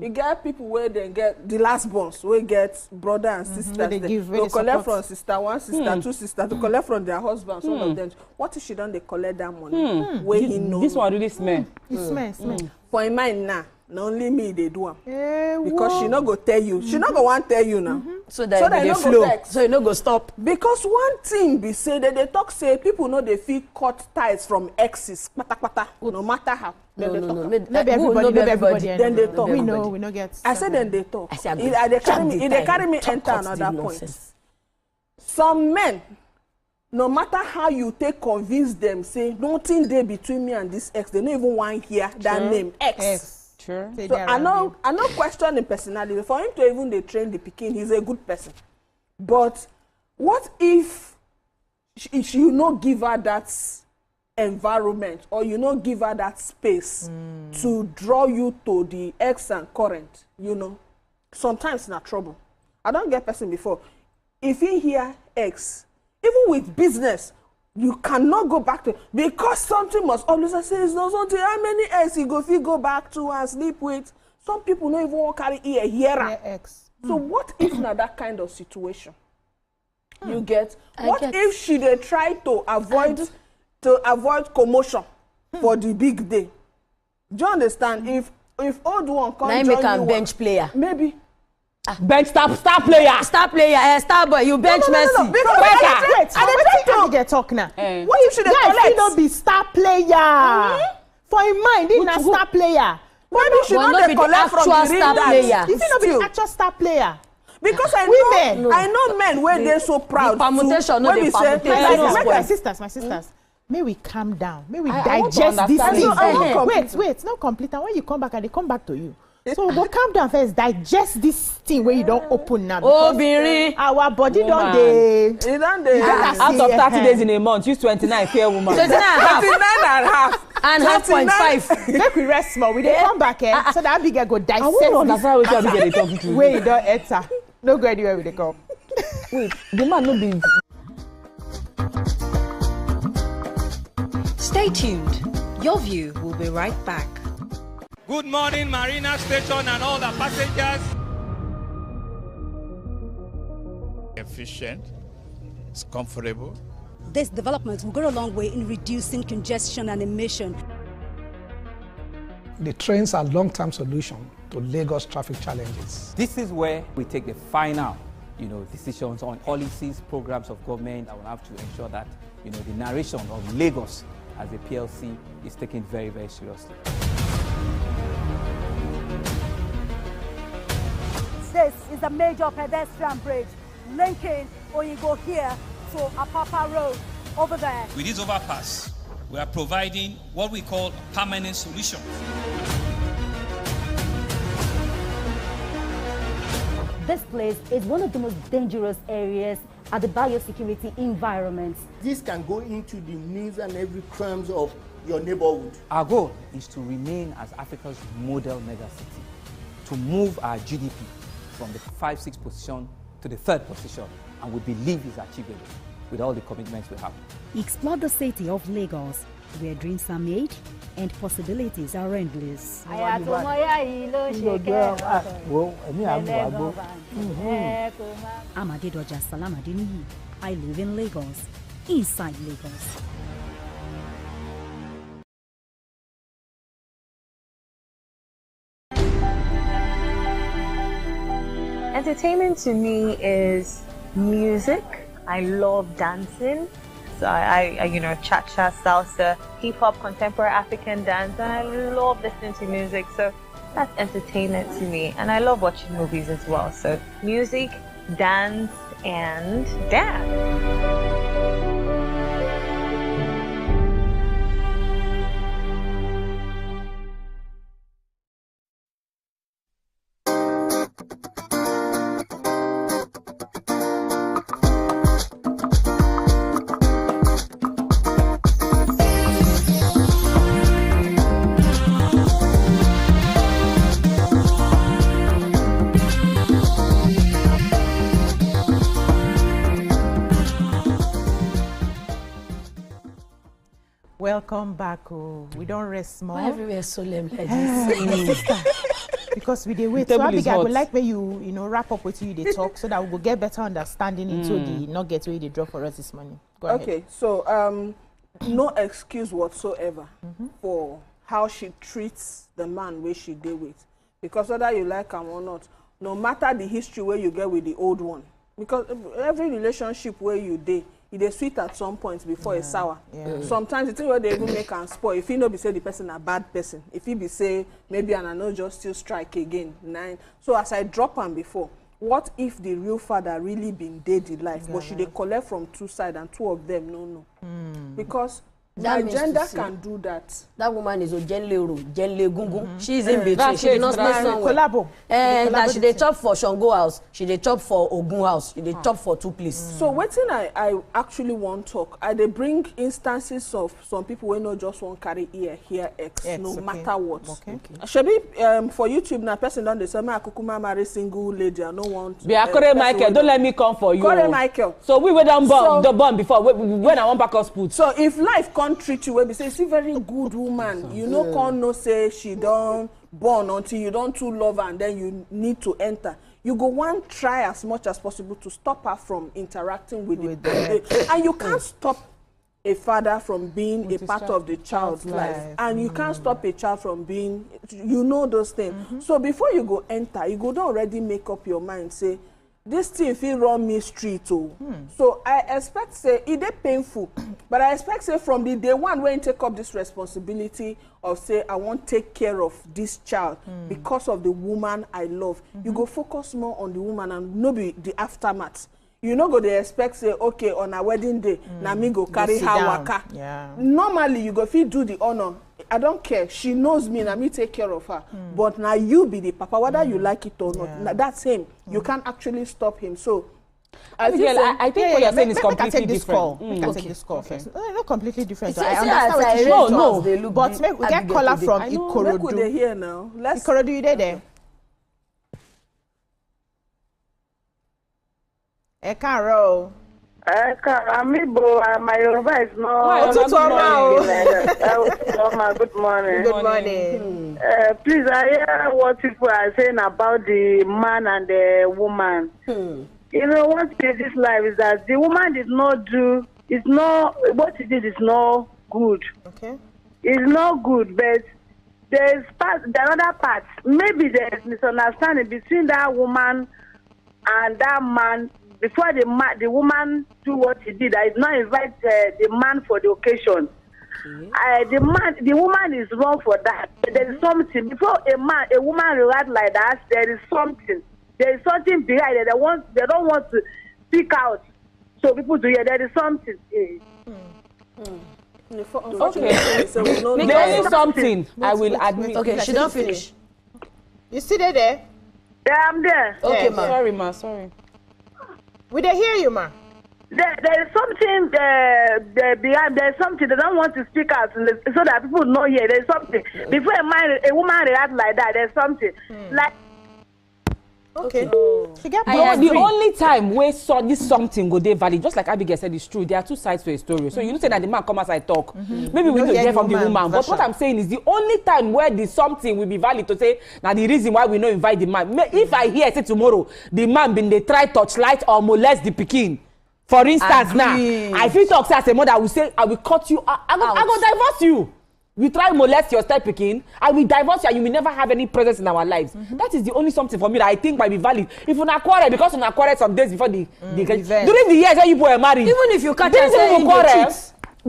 You get people where they get the last ones, where get brother and sisters. They give, go collect from sister 1, sister 2, sister to collect from their husbands. All of them. What if she don't they collect that money? Where he know? This one really smell. It smell. For in mind now, not only me they do am. Because she not go tell you. She not go want tell you now. So that they no flow. vex. So you no go stop. Because one thing be say that they talk say people know they feel cut ties from exes. No matter how. No. Maybe everybody. Then they talk. We know, we no get. I said then they talk. I say, They carry me enter another point. Some men, no matter how you take convince them, say nothing there between me and this ex. They don't even want hear that name X. Sure. So I know question the personality. For him to even they train the pikin, he's a good person. But what if you not give her that environment, or you not give her that space to draw you to the ex and current? You know, sometimes not trouble. I don't get person before. If you hear X, even with business, you cannot go back to, because something must always say it's not something. How many X you go back to and sleep with? Some people don't even want to carry here. X. So what if not that kind of situation? You get if she they try to avoid commotion for the big day? Do you understand? If old one come now join make a you, bench player. maybe. Bench star player. Star player, star boy. You bench Messi. Wait, I get talk now. What if she dey collect? Guys, he no be star player. For in mind, he na star player. Maybe she But not no dey be the collect from actual the star real player. dad. If he no be the actual star player. Because I know men where they're so proud. The permutation, no, when the we say, permutation. My sisters. May we calm down. May we I want to digest this understand thing. Wait, not complete. And when you come back, and they come back to you. So go calm down first. Digest this thing where you don't open now. Oh, Biri. Our body don't dey. Out of 30 days in a month, use 29 fair woman. 29 and and half. And half 0.5. Make we rest small. We dey come back so that Abigail go dissect. I won't understand what Abigail dey talking to. Where you don't enter. No go anywhere with the cup. Wait, the man no be. Stay tuned. Your view will be right back. Good morning, Marina Station and all the passengers. Efficient, it's comfortable. This development will go a long way in reducing congestion and emission. The trains are a long-term solution to Lagos traffic challenges. This is where we take the final, decisions on policies, programs of government that will have to ensure that, the narration of Lagos as a PLC is taken very, very seriously. This is a major pedestrian bridge linking Oyinbo here to Apapa Road over there. With this overpass, we are providing what we call a permanent solution. This place is one of the most dangerous areas at the biosecurity environment. This can go into the needs and every crumbs of your neighborhood. Our goal is to remain as Africa's model megacity. to move our GDP from the 5-6 position to the 3rd position, and we believe it's achievable with all the commitments we have. Explore the city of Lagos, where dreams are made and possibilities are endless. Amadedoja Salamadini. I live in Lagos, inside Lagos. Entertainment to me is music. I love dancing. So I you know, cha-cha, salsa, hip-hop, contemporary African dance, and I love listening to music. So that's entertainment to me. And I love watching movies as well. So music, dance, and dance. Welcome back. Oh, we don't rest more. Why everywhere solemn like this? Because we dey wait. So Abigail, I would like when you know wrap up with you they talk so that we will get better understanding into the nuggets where they drop for us this morning. Go ahead. Okay, so no excuse whatsoever for how she treats the man where she deal with, because whether you like him or not, no matter the history where you get with the old one, because every relationship where you dey, it is sweet at some point before it's sour. Sometimes the thing where they even make and spoil. If you know be say the person a bad person, if he be say maybe and I know just still strike again. So as I drop him before, what if the real father really been dead in life, but should they collect from two sides and two of them no? Because my gender can do that. That woman is a gentle gungun. She's in between. She did not stay somewhere. Collabo. That she dey chop for Shango house, she dey chop for Ogun house, she dey chop for two places. So what thing I actually want talk, they bring instances of some people who not just want carry ear, hear X, no matter what. Okay. Shebi for YouTube now, person don't they say I kukuma marry single lady. I don't want. Be Kore Michael, don't let me come for you. Kore Michael. So we were done the bomb before when I want back us put. So if life can't treat you well, be say she very good woman. You know can't no say she don't born until you don't too love her and then you need to enter. You go one try as much as possible to stop her from interacting with the and you can't stop a father from being a part of the child's life. And you can't stop a child from being, you know those things. So before you go enter, you go don't already make up your mind, say, this thing feel run me street oh. So I expect say it is painful, but I expect say from the day one when you take up this responsibility of say I want to take care of this child because of the woman I love, you go focus more on the woman and no be the aftermath. You know go they expect say okay on a wedding day na me go carry her waka. Normally you go fit do the honor. I don't care. She knows me and me take care of her. But now you be the papa, whether you like it or not. That's him. You can't actually stop him. So I think what you're saying is completely different. We can take this call first. Not completely different. I understand what you but we get caller from Ikorodu. Make they hear now. Ikorodu, you there? Ekaro. Amibo, my Yoruba is not. Good morning. Good morning. Please, I hear what people are saying about the man and the woman. You know, what is this life is that the woman did not do, it's not, what she did is not good. Okay. It's not good, but there's another part. Maybe there's misunderstanding between that woman and that man. Before the woman do what she did, I did not invite the man for the occasion. The woman is wrong for that. There is something before a woman react like that. There is something. There is something behind it. They don't want to speak out, so people do hear. There is something. Okay. There is something. I will admit. Okay, she don't finish. You see there? Yeah, I'm there. Okay, ma. Sorry, ma. Sorry. We they hear you, ma. There is something behind. There is something they don't want to speak out so that people know here. There is something. Before a woman react like that, there's something. Like Okay. The only time where this something go dey valid, just like Abigail said, it's true. There are two sides to a story. So you know say that the man come outside talk. Maybe we need to hear from the woman. But what I'm saying is the only time where the something will be valid to say now the reason why we no invite the man. If I hear say tomorrow the man been they try touchlight or molest the pikin. For instance, now I feel talk say as a mother I will say I will cut you. I go divorce you. You try molest your step pikin, I will divorce you and you will never have any presence in our lives. That is the only something for me that I think might be valid. If you not quarrel, because you not quarrel some days before the during the years when you were married. Even if you catch and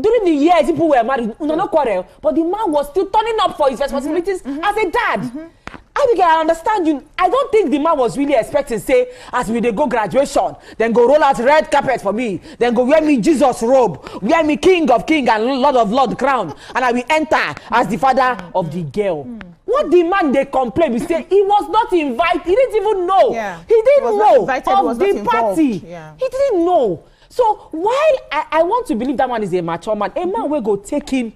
during the years people were married, you no quarrel, but the man was still turning up for his responsibilities as a dad. Abigail, I understand you. I don't think the man was really expecting, say, as we dey go graduation, then go roll out red carpet for me, then go wear me Jesus robe, wear me King of King and Lord of Lord crown, and I will enter as the father of the girl. What the man they complain, we say he was not invited. He didn't even know. He didn't know of the party. He didn't know. So while I want to believe that man is a mature man, a man will go take him.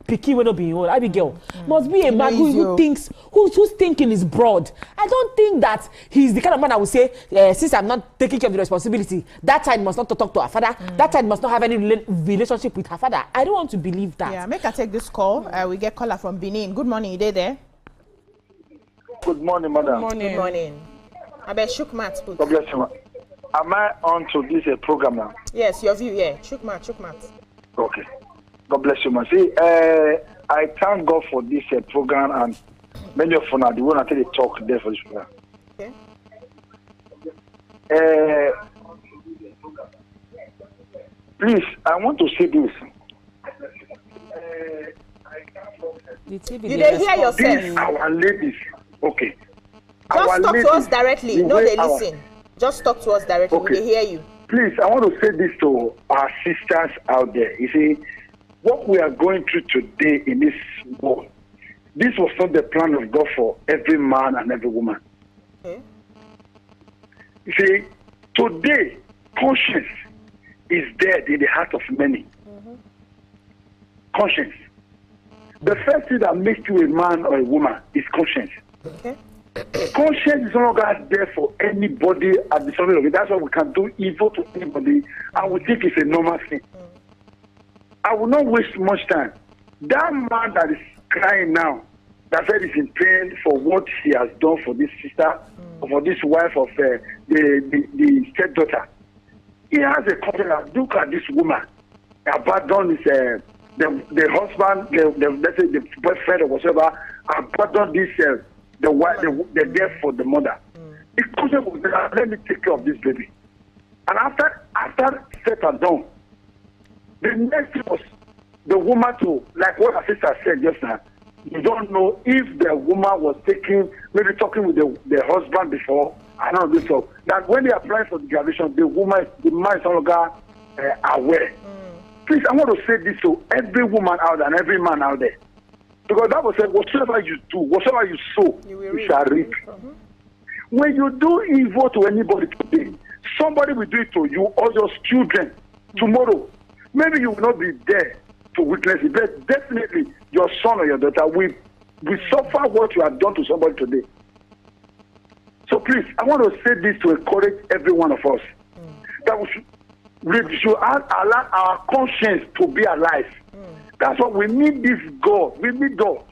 Picky will not be old. Abigail must be a man who thinks, whose thinking is broad. I don't think that he's the kind of man I would say, since I'm not taking care of the responsibility, that child must not talk to her father. That child must not have any relationship with her father. I don't want to believe that. Yeah, make her take this call. We get caller from Benin. Good morning, you there? Good morning, madam. Good morning. Good morning. I bet shook mat. God bless you, ma. Am I on to this program now? Yes, your view, yeah. Shook mat. Okay. God bless you, man. See, I thank God for this program, and many of you are the one that they talk there for this program. Okay. Please, I want to say this. You didn't hear yourself. These our ladies, okay. Just our talk ladies, to us directly. No, they listen. Just talk to us directly. Okay. We hear you. Please, I want to say this to our sisters out there. You see, what we are going through today in this world, this was not the plan of God for every man and every woman. Okay. You see, today, conscience is dead in the heart of many. Conscience. The first thing that makes you a man or a woman is conscience. Okay. Conscience is no longer there for anybody at the surface of it. That's why we can do evil to anybody, and we think it's a normal thing. I will not waste much time. That man that is crying now, that said he's in pain for what he has done for this sister, or for this wife of the stepdaughter, he has a confidence. Look at this woman. Abandon his the husband, let's say the boyfriend or whatever, abandon this the wife, the death for the mother. It comes up with that. Let me take care of this baby. And after set and done, the next thing was the woman to, like what her sister said just now, you don't know if the woman was maybe talking with the husband before. I don't know this. So that when they apply for the graduation, the man is no longer aware. Please, I want to say this to every woman out there and every man out there. Because that was said, whatever you do, whatever you sow, you shall reap. When you do evil to anybody today, somebody will do it to you or your children tomorrow. Maybe you will not be there to witness it, but definitely your son or your daughter will suffer what you have done to somebody today. So please, I want to say this to encourage every one of us. That we should allow our conscience to be alive. That's what we need. This God, we need God.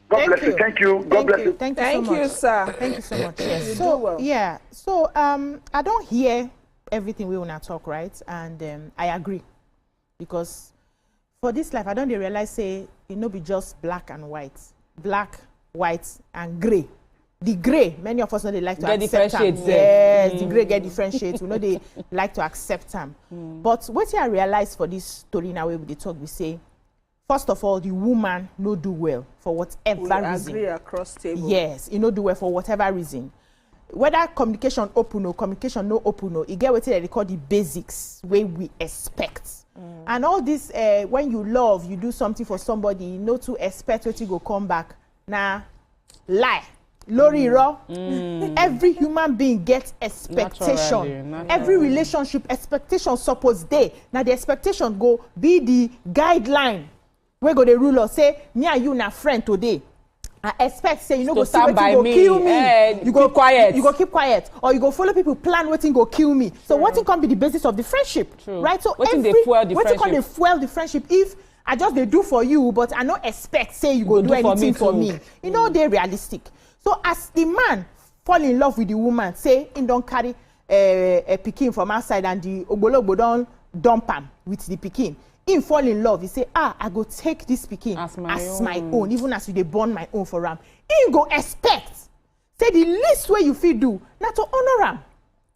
God bless you. Thank you. God bless you. Thank you, sir. Thank you so much. Yes. So I don't hear everything we want to talk, right? And I agree, because for this life I don't realize say it no be just black and white, and gray. The gray, many of us know they like to accept them. Yes, the gray get different shades. We know they like to accept them. But what I realize for this story now, where we talk, we say, first of all, the woman no do well for whatever reason. We agree across table. Yes, you no do well for whatever reason. Whether communication open or communication no open or, you get what they call the basics where we expect. And all this, when you love, you do something for somebody, you know to expect what you go come back. Nah, lie. Lori Ro, every human being gets expectation. Naturally. Every relationship expectation suppose dey. Now the expectation go be the guideline. We go the rule or say me and you na friend today. I expect say you know to go see stand by wetin go me. kill me. You go quiet. You go keep quiet, or you go follow people plan wetin go kill me. So wetin come be the basis of the friendship, right? So wetin dey fuel the friendship. Wetin come dey fuel the friendship if I just dey do for you, but I no expect say you go do anything for me. You know they realistic. So as the man fall in love with the woman, say he don carry a pikin from outside and the ogbologbo don dump am with the pikin. He fall in love, he say, I go take this pikin as my own, even as you dey born my own for am. He go expect, say the least way you fit do, na to honor am.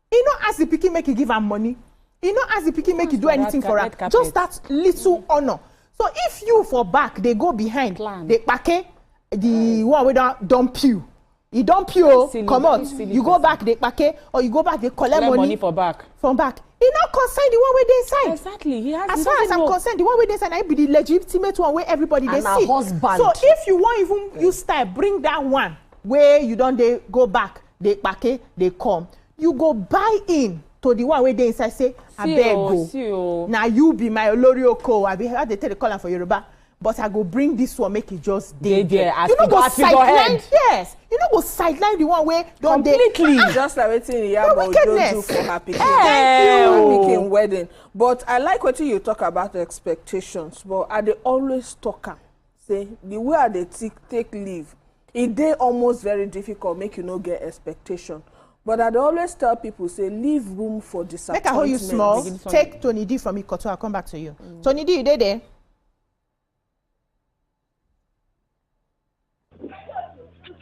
He no ask the pikin make you give am money. He no ask the pikin make you do anything for am. Just that little honor. So if you for back, they go behind, they pake the one wey don dump you. He dump you, come out. You go back, they pake, or you go back, they collect money for back. From back. He not concerned the one way they inside. Exactly. He has. As far as I'm concerned, the one way they inside, I be the legitimate one where everybody they see. Husband. So if you want even use style, bring that one where you don't they go back, they pake, they come. You go buy in to the one where they inside say, I beg go. Now you be my Olorioko. I be how they tell the caller for Yoruba. But I go bring this one, make it just day there. You know go sideline, yes. You know go sideline the one way don't completely. Just like waiting here about do for happy Pikin wedding. But I like what you talk about expectations. But I they always talk say the way I they take leave, it they almost very difficult make you no get expectation. But I always tell people say leave room for disappointment. Make I hold you small. Take Tony D from Ikoto. I'll come back to you. Tony D, you there?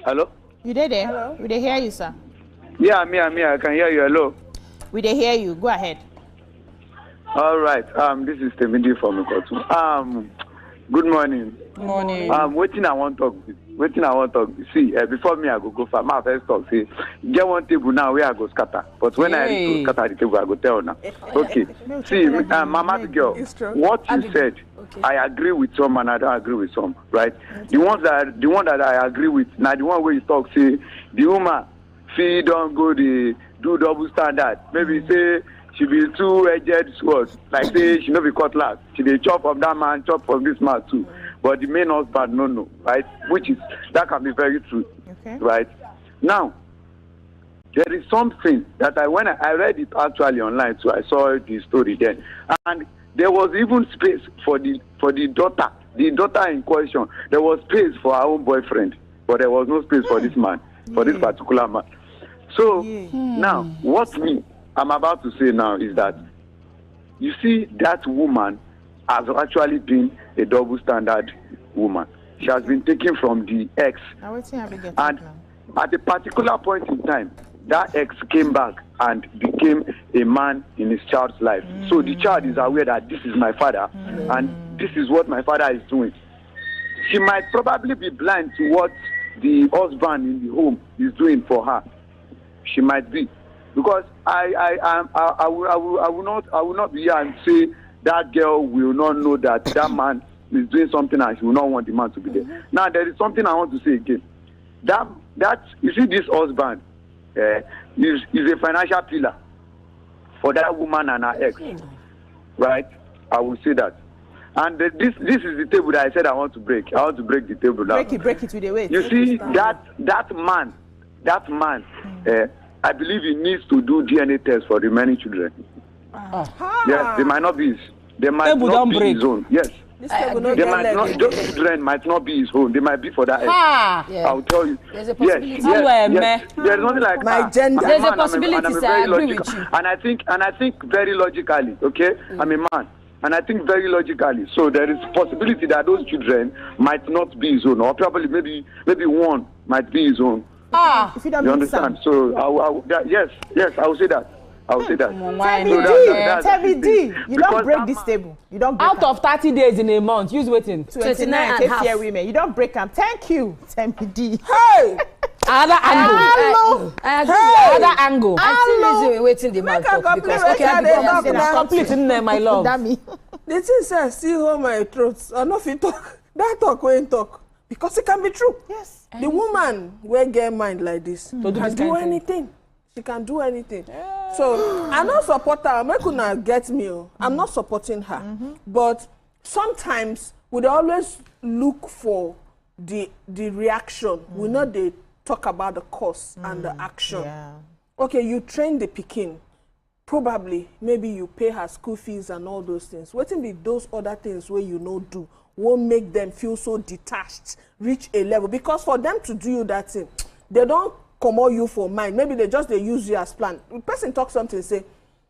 Hello? You there? Hello? We dey hear you, sir. Yeah, me. I can hear you. Hello? We dey hear you. Go ahead. All right. This is Temidi from Ikotu. Good morning. Morning. Waiting I want to talk. See, before me I go far. My first talk say, get one table now where I go scatter. But when I reach to scatter the table, I go tell now. Okay. See, Mama girl, what you said, I agree with some and I don't agree with some, right? The one that I agree with, now the one where you talk say the woman she don't go the do double standard. Maybe say she be two-edged sword, like say she no be cutlass. She dey chop from that man, chop from this man too. But the main husband no, right? Which is that can be very true, right? Now, there is something that when I read it actually online too. I saw the story then, and there was even space for the daughter. The daughter in question, there was space for her own boyfriend, but there was no space for this man, for this particular man. So now, what I'm about to say now is that you see that woman has actually been a double standard woman. She has been taken from the ex, and at a particular point in time, that ex came back and became a man in his child's life. So the child is aware that this is my father and this is what my father is doing. She might probably be blind to what the husband in the home is doing for her. She might be, because I will not be here and say that girl will not know that that man is doing something and she will not want the man to be there. Now there is something I want to say again. That you see, this husband is a financial pillar for that woman and her ex, right? I will say that. And this is the table that I said I want to break. I want to break the table now. Break it with the weight. You see, that man, I believe he needs to do DNA test for the remaining children. Yes, they might not be his. They might not be his own. Yes. Those children might not be his own. They might be for that. I'll tell you. There's a possibility. Yes. There's nothing like my gender. There's a possibility, sir. I agree with you. And I think very logically, okay? I'm a man. And I think very logically. So there is a possibility that those children might not be his own. Or probably maybe one might be his own. If you don't you understand? So yes, I will say that. I will say that. Tell me D. You don't break this table. You don't break out of 30 days in a month. Use waiting. 29 take care women. You don't break them. Thank you. Tell me D. Hey. Another angle. Another angle. I still waiting the man talk because complete in there, my love. The thing says, see how my throat. I know if you talk. That talk when talk. Because it can be true. Yes. The woman will get mind like this. Can do anything. She can do anything. Yeah. So I'm not support her. Make una get me. I'm not supporting her. But sometimes we always look for the reaction. We know they talk about the cause and the action. Yeah. Okay, you train the pikin. Probably, maybe you pay her school fees and all those things. What be those other things where you know do won't make them feel so detached, reach a level? Because for them to do you that thing, they don't come on you for mind. Maybe they use you as plan. The person talk something, say,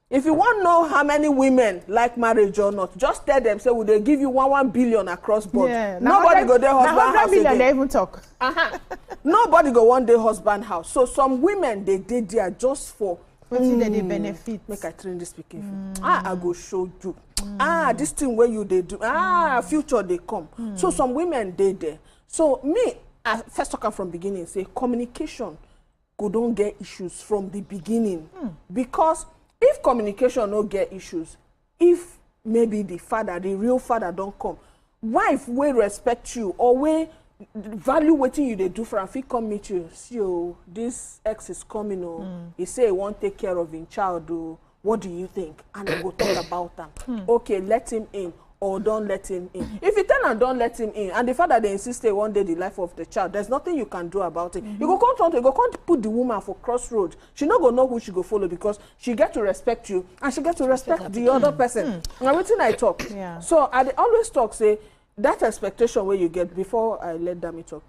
if you want to know how many women like marriage or not, just tell them, say, will they give you 1 billion across board? Yeah. Nobody go their husband house again. They even talk. Nobody go one day husband house. So some women, they did there just for they benefit. Make I train this speaking. I go show you. This thing where you they do. Future they come. So some women they there. So me, I first talk from beginning, say communication don't get issues from the beginning. Because if communication don't get issues, if maybe the real father don't come, wife will respect you or will value what you they do for and fit come meet you. See, this ex is coming, he say he won't take care of his child. What do you think? And I go talk about them. Okay, let him in or don't let him in. If you tell and don't let him in, and the father they insist they one day the life of the child, there's nothing you can do about it. You go come put the woman for crossroads. She not gonna know who she go follow because she get to respect you and she get to respect the other person. Now waiting I talk. Yeah. So I always talk say that expectation where you get before I let them talk.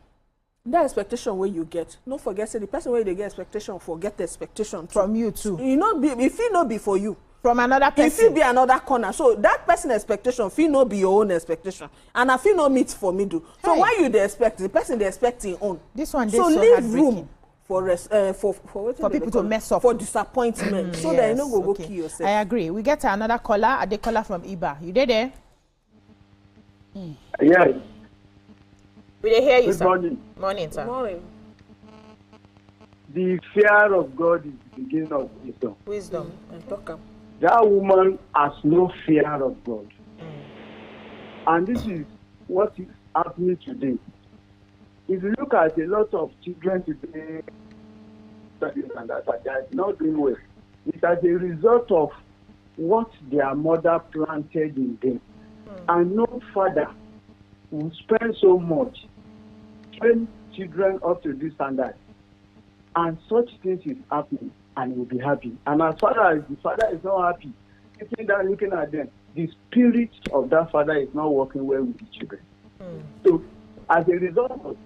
That expectation where you get, don't forget say the person where they get expectation for get the expectation from you too. You know, if it not be for you. From another person. If it be another corner. So that person expectation feel not be your own expectation. And I feel not meet for me do. So why you they expect? The person they expect his own. This one so leave room for people to mess up. For disappointment. So that you know go kill yourself. I agree. We get another caller, a caller from Iba. You there? Yes. We dey hear you, Good sir. morning. Morning, sir. Morning. The fear of God is the beginning of wisdom. Wisdom. That woman has no fear of God. And this is what is happening today. If you look at a lot of children today, and that they are not doing well, it's as a result of what their mother planted in them. And no father will spend so much train children up to this standard. And such things is happening, and he will be happy. And as far as the father is not happy, sitting down looking at them, the spirit of that father is not working well with the children. So, as a result of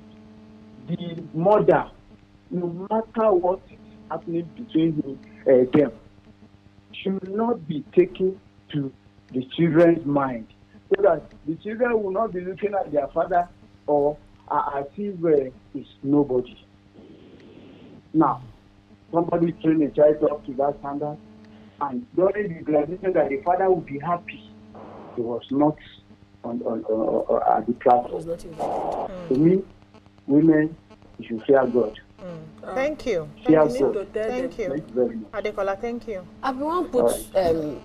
the mother, no matter what is happening between them, should not be taken to the children's mind, so that the children will not be looking at their father or as if it's nobody. Now, somebody train a child up to that standard, and during the graduation that the father would be happy, he was not on at the platform. To me, women, you should fear God. Thank you. Thank you. Thank you. Very much. Adekola, thank you. I've been put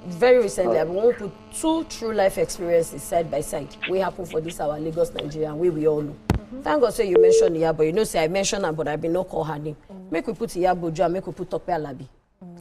very recently. I've been put 2 true life experiences side by side. We happen for this our Lagos, Nigeria, and we all know. Thank God say you mentioned Iyabo. You know say I mentioned her, but I been no call her name. Make we put Iyabo Jo and make we put Tope Alabi.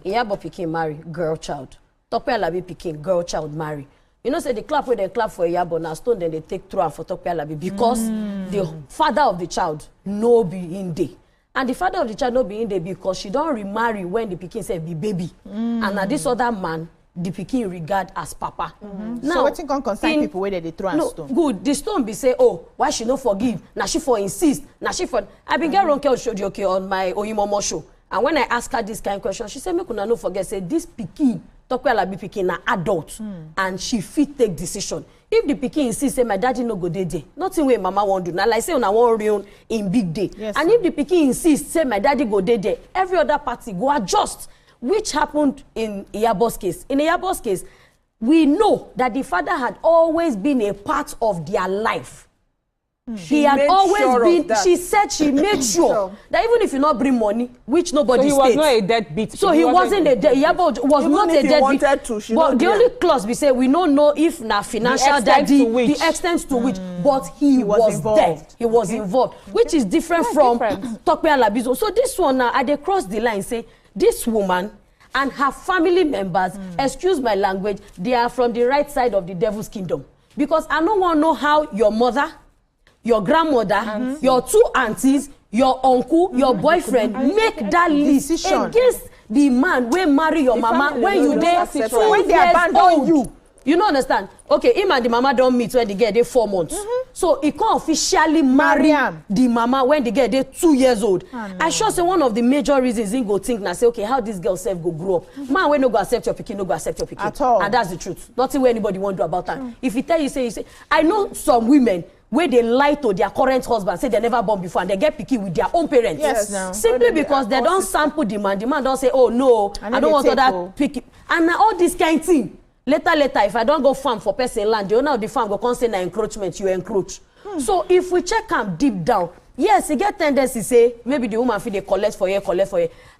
Iyabo pikin marry, girl child. Tope Alabi pikin, girl child marry. You know say the clap where they clap for Iyabo na stone then they take through and for Tope Alabi because the father of the child no be in day. And the father of the child no be in there because she don't remarry when the pikin say be baby. And now this other man, the pikin regard as papa. Now, so wetin can concern people where they throw and stone? Good. The stone be say, oh, why she no forgive? Now she for insist. Now she for. I been get Ronke Oshodi okay on my Oyimomo show. And when I ask her this kind of question, she said, make una no forget, say this pikin, Tope Alabi pikin na adult. And she fit take decision. If the pikin insists, say my daddy no go dey there, nothing wey mama won't do. Now like say una wan reun in big day. Yes, and if the pikin insists, say my daddy go dey there, every other party go adjust. Which happened in Iyabo's case. In Iyabo's case, we know that the father had always been a part of their life. He had always been, she said she made sure that even if you not bring money, which nobody states. So he was not a deadbeat. So he wasn't a deadbeat. Iyabo was not a deadbeat. But the only clause we say, we don't know if na financial daddy, the extent to which, but he was there. He was involved, which is different from Tope Alabi. So this one now, they cross the line, say, this woman and her family members, excuse my language, they are from the right side of the devil's kingdom. Because I don't want to know how your mother, your grandmother, your 2 aunties, your uncle, your boyfriend, make that list against the man when marry your mama when you dey 2 years old. You don't understand? Okay, him and the mama don't meet when the girl dey 4 months. So he can't officially marry the mama when the girl dey 2 years old. I sure say one of the major reasons he go think now say, okay, how this girl self go grow up. Man, when no go accept your pikin, no go accept your pikin. At all. And that's the truth. Nothing where anybody won't do about that. If he tell you, say, I know some women where they lie to their current husband, say they never born before, and they get picky with their own parents. Yes, now. Simply because they don't sample the man. The man don't say, oh no, I don't want other picky. And now all this kind of thing. Later, if I don't go farm for person land, the owner of the farm go come say na encroachment, you encroach. So if we check am deep down, yes, he get tendency say maybe the woman feel they collect for you.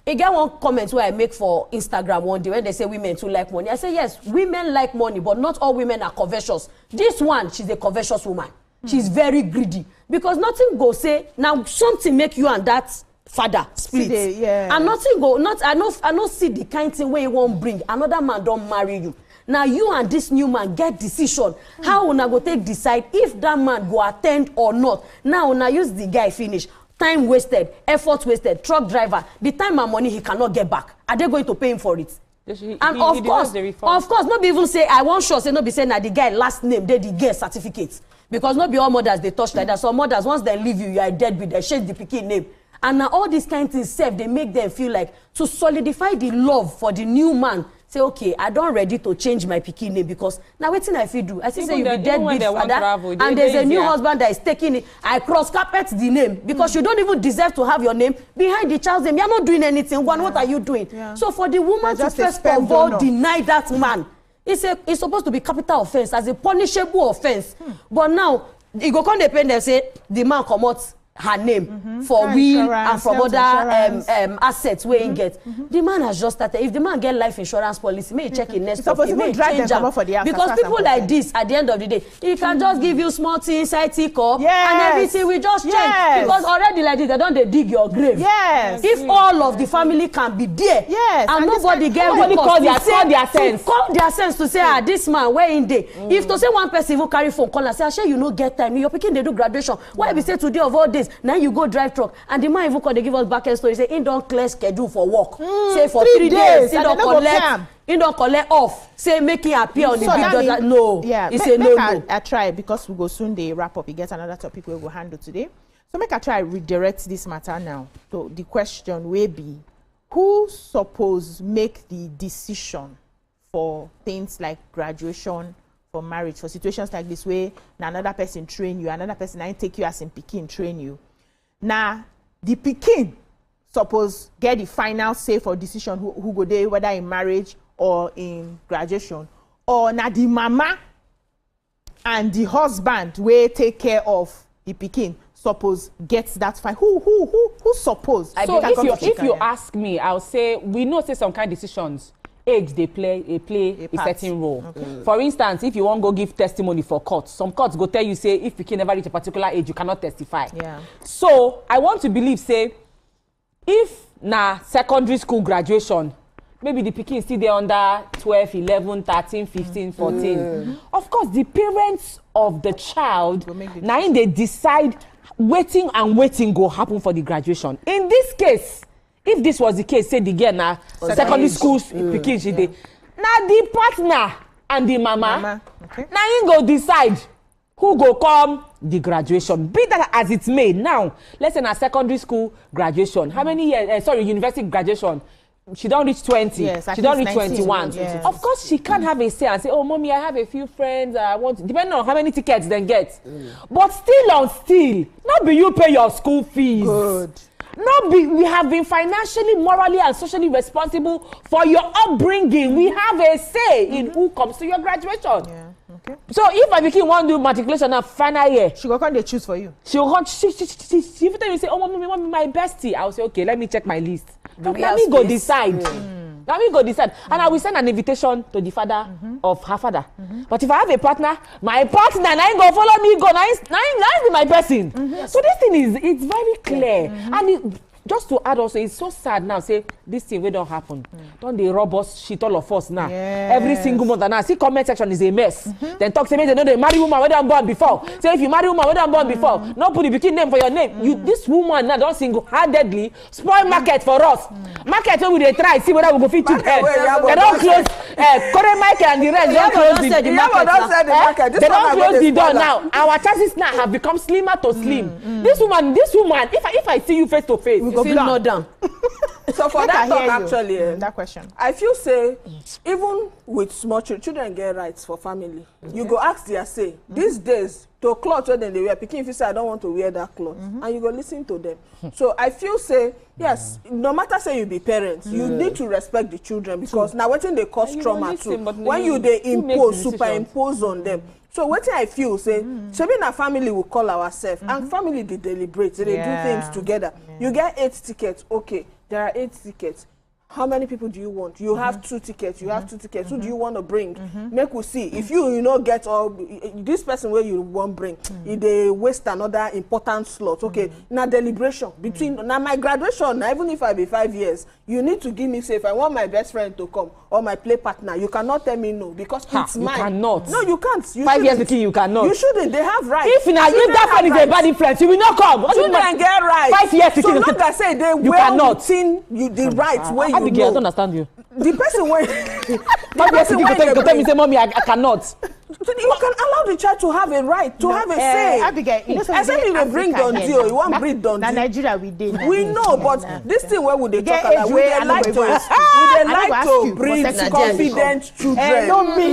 He get one comment where I make for Instagram one day when they say women too like money. I say yes, women like money, but not all women are covetous. This one, she's a covetous woman. She's very greedy because nothing go say now something make you and that father split. And nothing go I no see the kind thing where you won't bring another man don't marry you. Now you and this new man get decision. How una go take decide if that man go attend or not. Now una use the guy finish. Time wasted, effort wasted, truck driver. The time and money he cannot get back. Are they going to pay him for it? And of course, not be even say I want sure say no be say na the guy last name they the girl certificate. Because not be all mothers they touch like that. Some mothers once they leave you are dead with they change the pikin name. And now all these kind of things serve, they make them feel like to solidify the love for the new man. Say, okay, I don't ready to change my pikin name because now waiting I feel do. I see say you be dead with father, and there's a new husband that is taking it. I cross carpet the name because you don't even deserve to have your name behind the child's name. You're not doing anything. What are you doing? So for the woman to first of all deny that man, it's supposed to be capital offense as a punishable offense. But now, it go come depend and say the man come out her name for will and from other assets where he get. The man has just started. If the man get life insurance policy, may check in next of him, may change them. Because people like this, at the end of the day, he can just give you small tea inside teacup and everything will just change. Because already like this, they don't dig your grave. If all of the family can be there and nobody get call their sense to say, this man, where in day? If to say one person even carry phone call and say, Ashe, you no get time, your pikin they do graduation. Why be say today of all days? Now you go drive truck and the man even call they give us back end story say he don't clear schedule for work. Say for 3 days he don't collect off. Say make him appear on the big no. He say no. I try because we go soon they wrap up. We get another topic we will handle today. So make I try redirect this matter now. So the question will be who suppose make the decision for things like graduation, for marriage, for situations like this way, another person train you, another person I take you as in pikin train you. Now, the pikin suppose get the final say for decision who go there, whether in marriage or in graduation. Or now the mama and the husband will take care of the pikin suppose gets that fine. Who suppose? So if you ask me, I'll say we know say some kind of decisions. Age they play a certain role. For instance, if you want go give testimony for court, some courts go tell you say if you can never reach a particular age you cannot testify. So I want to believe say if na secondary school graduation, maybe the pikin still there under 12, 11, 13, 15, 14. Of course the parents of the child now they decide waiting go happen for the graduation. In this case, if this was the case, say the girl na secondary school pikin she dey. Now the partner and the mama. Now you go decide who go come the graduation. Be that as it may. Now, let's say na secondary school graduation. How many years? University graduation. She don't reach 20. She don't reach 21. Of course, she can't have a say and say, "Oh, mommy, I have a few friends. I want." Depending on how many tickets they get. But still, not be you pay your school fees. We have been financially, morally, and socially responsible for your upbringing. We have a say in who comes to your graduation. So if I became one do matriculation now final year, she will come they choose for you. She will come. She every time you say, "Oh, mommy, my bestie," I will say, "Okay, let me check my list. Let me go decide." Let me go decide. And I will send an invitation to the father of her father. But if I have a partner, my partner now ain't go follow me go. Now be my person. So this thing it's very clear. And just to add also, it's so sad now, say, this thing will don't happen. Don't they rob us, shit all of us now. Yes. Every single month. And now, see, comment section is a mess. Then talk to me, they know they marry woman, where they born before. Say, if you marry woman, where they born before, no put the bikini name for your name. You, this woman now don't single-handedly spoil market for us. Market where we they try, see whether we go fit to them. They don't close, current market and the rest, don't close the market. They don't close the door now. Our chances now have become slimmer to slim. This woman, if I see you face to face, we go blow down. So for that talk, actually, that question, I feel say, even with small children get rights for family. You go ask their say. These days, to clothes where they wear, picking if you say I don't want to wear that cloth, and you go listen to them. So I feel say, yes, no matter say you be parents, you need to respect the children because now what they cause trauma too. When you they impose, superimpose on them. So what I feel say, maybe a family will call ourselves, and family they deliberate, they do things together. You get 8 tickets, okay. There are 8 tickets. How many people do you want? You have 2 tickets. You have 2 tickets. Who do you want to bring? Make we see. If you know get all this person where you want bring, if they waste another important slot, okay. Now deliberation between now my graduation. Even if I be 5 years, you need to give me say if I want my best friend to come or my play partner. You cannot tell me no because it's mine. You cannot. No, you can't. 5 years between you cannot. You shouldn't. They have rights. If that friend is a bad influence, you will not come. Children get rights. 5 years between. So long as say they you cannot. The rights where you Abigail, I don't understand you. The person when you tell me say, mommy, I cannot. You can allow the child to have a right to have a say. Abigail, you know I said you will bring down deal. You want bring down deal. Nigeria we did. We know, but this thing where would they talk about? We they like to bring confident children.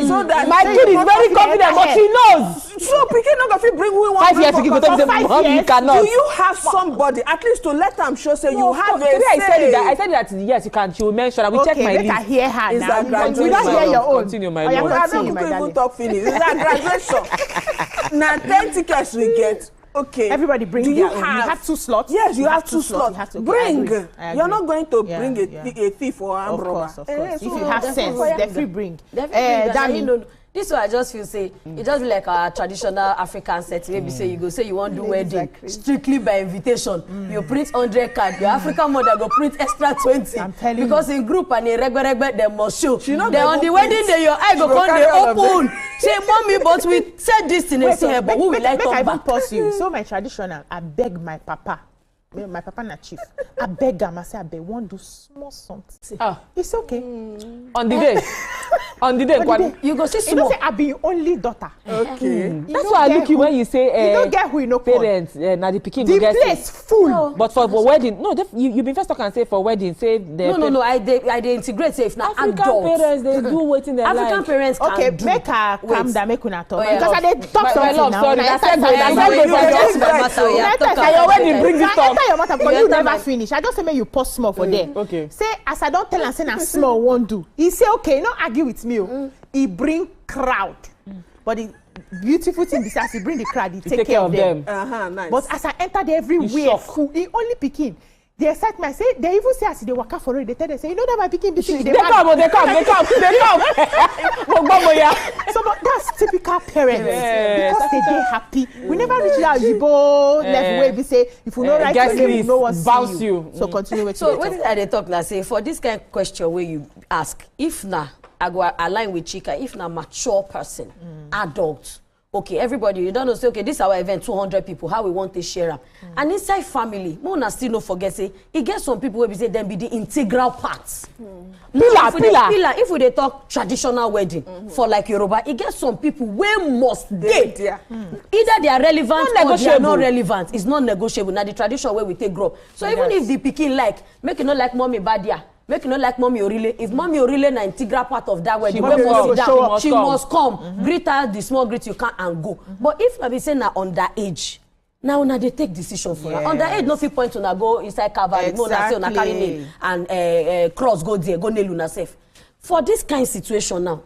So that my kid is very confident, but she knows. So Pikin not gonna bring we want 5 years ago. Tell me say, mommy, you cannot. Do you have somebody at least to let them show say you have a say? I said that yes, you can. She will mention. I will check my list. I hear her now. You don't hear your own. Continue, my lord. I don't even talk finish. It's a graduation. Now 10 tickets we get. Okay. Everybody bring their own. You have 2 slots. Yes, you have 2 slots. Bring. You're not going to bring a thief or a robber. Of course. If you have sense, definitely bring. This one I just feel say it just be like our traditional African setting. Maybe say you go say you want to do wedding strictly by invitation. You print 100 cards. Your African mother go print extra 20. I'm telling because in group and in regular they must show. Then on the wedding day your eye go come they open. Say mommy, but we said this thing. Say but who will like come back? Pursue. So my traditional, I beg my papa. My papa na chief. I beg him. I say I beg want do small something. It's okay. On the day. On the day, you go see small. You know say I be only daughter. Okay. That's why I look you when you say you don't get who you know parents. Now the pikin the place full. But for wedding, no, you been first talk and say for wedding, say no. I they integrate say if now African parents they do waiting their life. African parents can okay, do. Make her calm down, make una talk. Yeah. Because I dey talk something now. Sorry, I said your wedding bring this up. Your matter because you never finish. I just say make you pause small for there. Okay. Say as I don't tell and say na small won't do. He say okay, no argue with me. He bring crowd, but the beautiful thing is as he bring the crowd, he take care of them. Nice. But as I entered everywhere, he only Pikin. They excite me. I say they even say as they waka for it. They tell them say you know that my Pikin this thing. They come. So but that's typical parents because they dey happy. We never reach that Yibo level where we say if we no write your name, we no one see you. So continue with. So what did I talk now? Say for this kind of question where you ask if na I go align with Chika if na mature person, adult. Okay, everybody, you don't know, say, okay, this is our event, 200 people, how we want to share them. And inside family, Mona still no forget, say, it gets some people where we say, them be the integral parts. Pillar. If we they talk traditional wedding for like Yoruba, it gets some people where must they. Either they are relevant or they are not relevant. It's not negotiable. Now the tradition where we take grow. So even if the pikin like, make it not like mommy badia. Make you not like mommy Orile. If mommy Orile na integral part of that wedding, she must come. Greet her, the small greet you can and go. But if I be saying na underage, now they take decision for her. Underage no fit point to na go inside Calvary, no na say una carry nail and cross go there, go nail una safe. For this kind of situation now,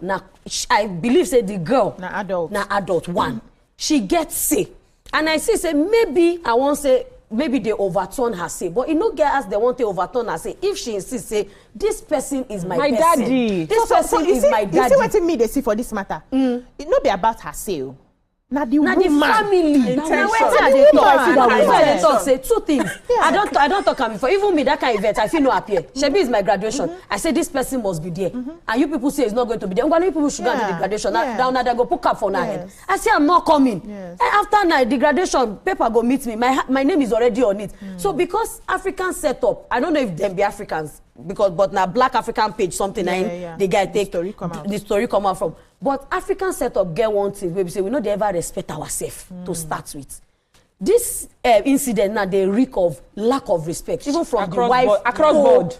I believe say the girl na adult one, she gets say, and I say maybe I won't say. Maybe they overturn her say, but you know, girls they want to overturn her say. If she insists, say this person is my person. Daddy. This person is my daddy. You see what me they see for this matter? It not be about her say. Now the family. Talk say two things. I don't talk am before. Even me, that kind of event, I feel no appear. Shebi is my graduation. I say this person must be there, and you people say it's not going to be there. When you people should go to the graduation, now they go put cap on her head. I say I'm not coming. And after night, the graduation paper go meet me. My name is already on it. So because African setup, I don't know if them be Africans. But now Black African page something the guy take the story come out from. But African setup get one thing where we say we know they ever respect ourselves to start with. This incident now they reek of lack of respect, even from the wife across board.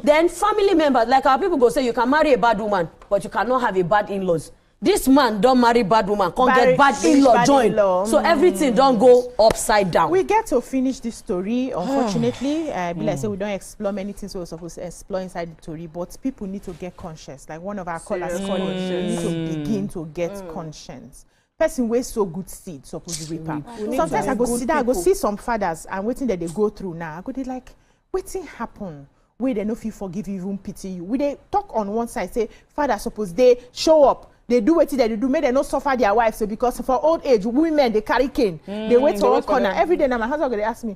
Then family members, like our people go say you can marry a bad woman, but you cannot have a bad in-laws. This man don't marry bad woman, can't get bad in-law join. So everything don't go upside down. We get to finish this story, unfortunately. Like say we don't explore many things we're supposed to explore inside the story, but people need to get conscious. Like one of our callers called, need to begin to get conscience. Person waste so good seed supposed to reap. Sometimes I go see some fathers and waiting that they go through now. I go they like, waiting happen. Where they no feel forgive you, even pity you. We they talk on one side, say, father suppose they show up. They do what they do, make they not suffer their wives. So because for old age, women they carry cane. They wait for one corner. Every day now my husband they ask me,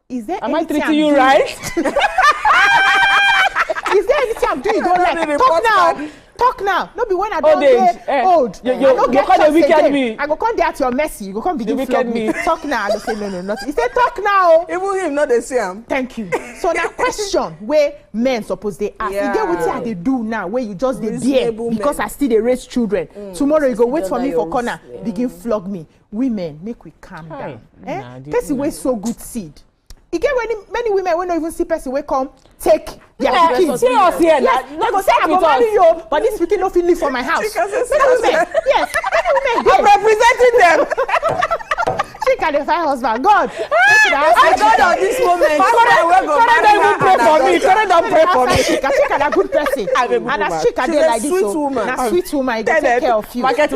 is there am I anything treating you right? Is there anything I'm doing you don't like? Talk now. Talk now. No be when I don't get old. You call the wicked me. I go come there at your mercy. You go come begin flog me. Talk now. I go say no, nothing. He said talk now. Even him not the same. Thank you. So now question where men suppose they ask. You get what they do now where you just they bear because I still they raise children. Tomorrow you go wait for me for corner. Begin flog me. Women, make we calm down. Person way so good seed. You get many women when not even see person will come take their kids. See us here. Yes, they go say I go marry you, but this weekend no fit live for my house. Many women, yes, many women. I'm representing them. She can find husband. God, I God on this moment. Father don't even pray for me. Father don't pray for me. She can a good person, and as she can dey like this, so na sweet woman. He go take care of you. Market.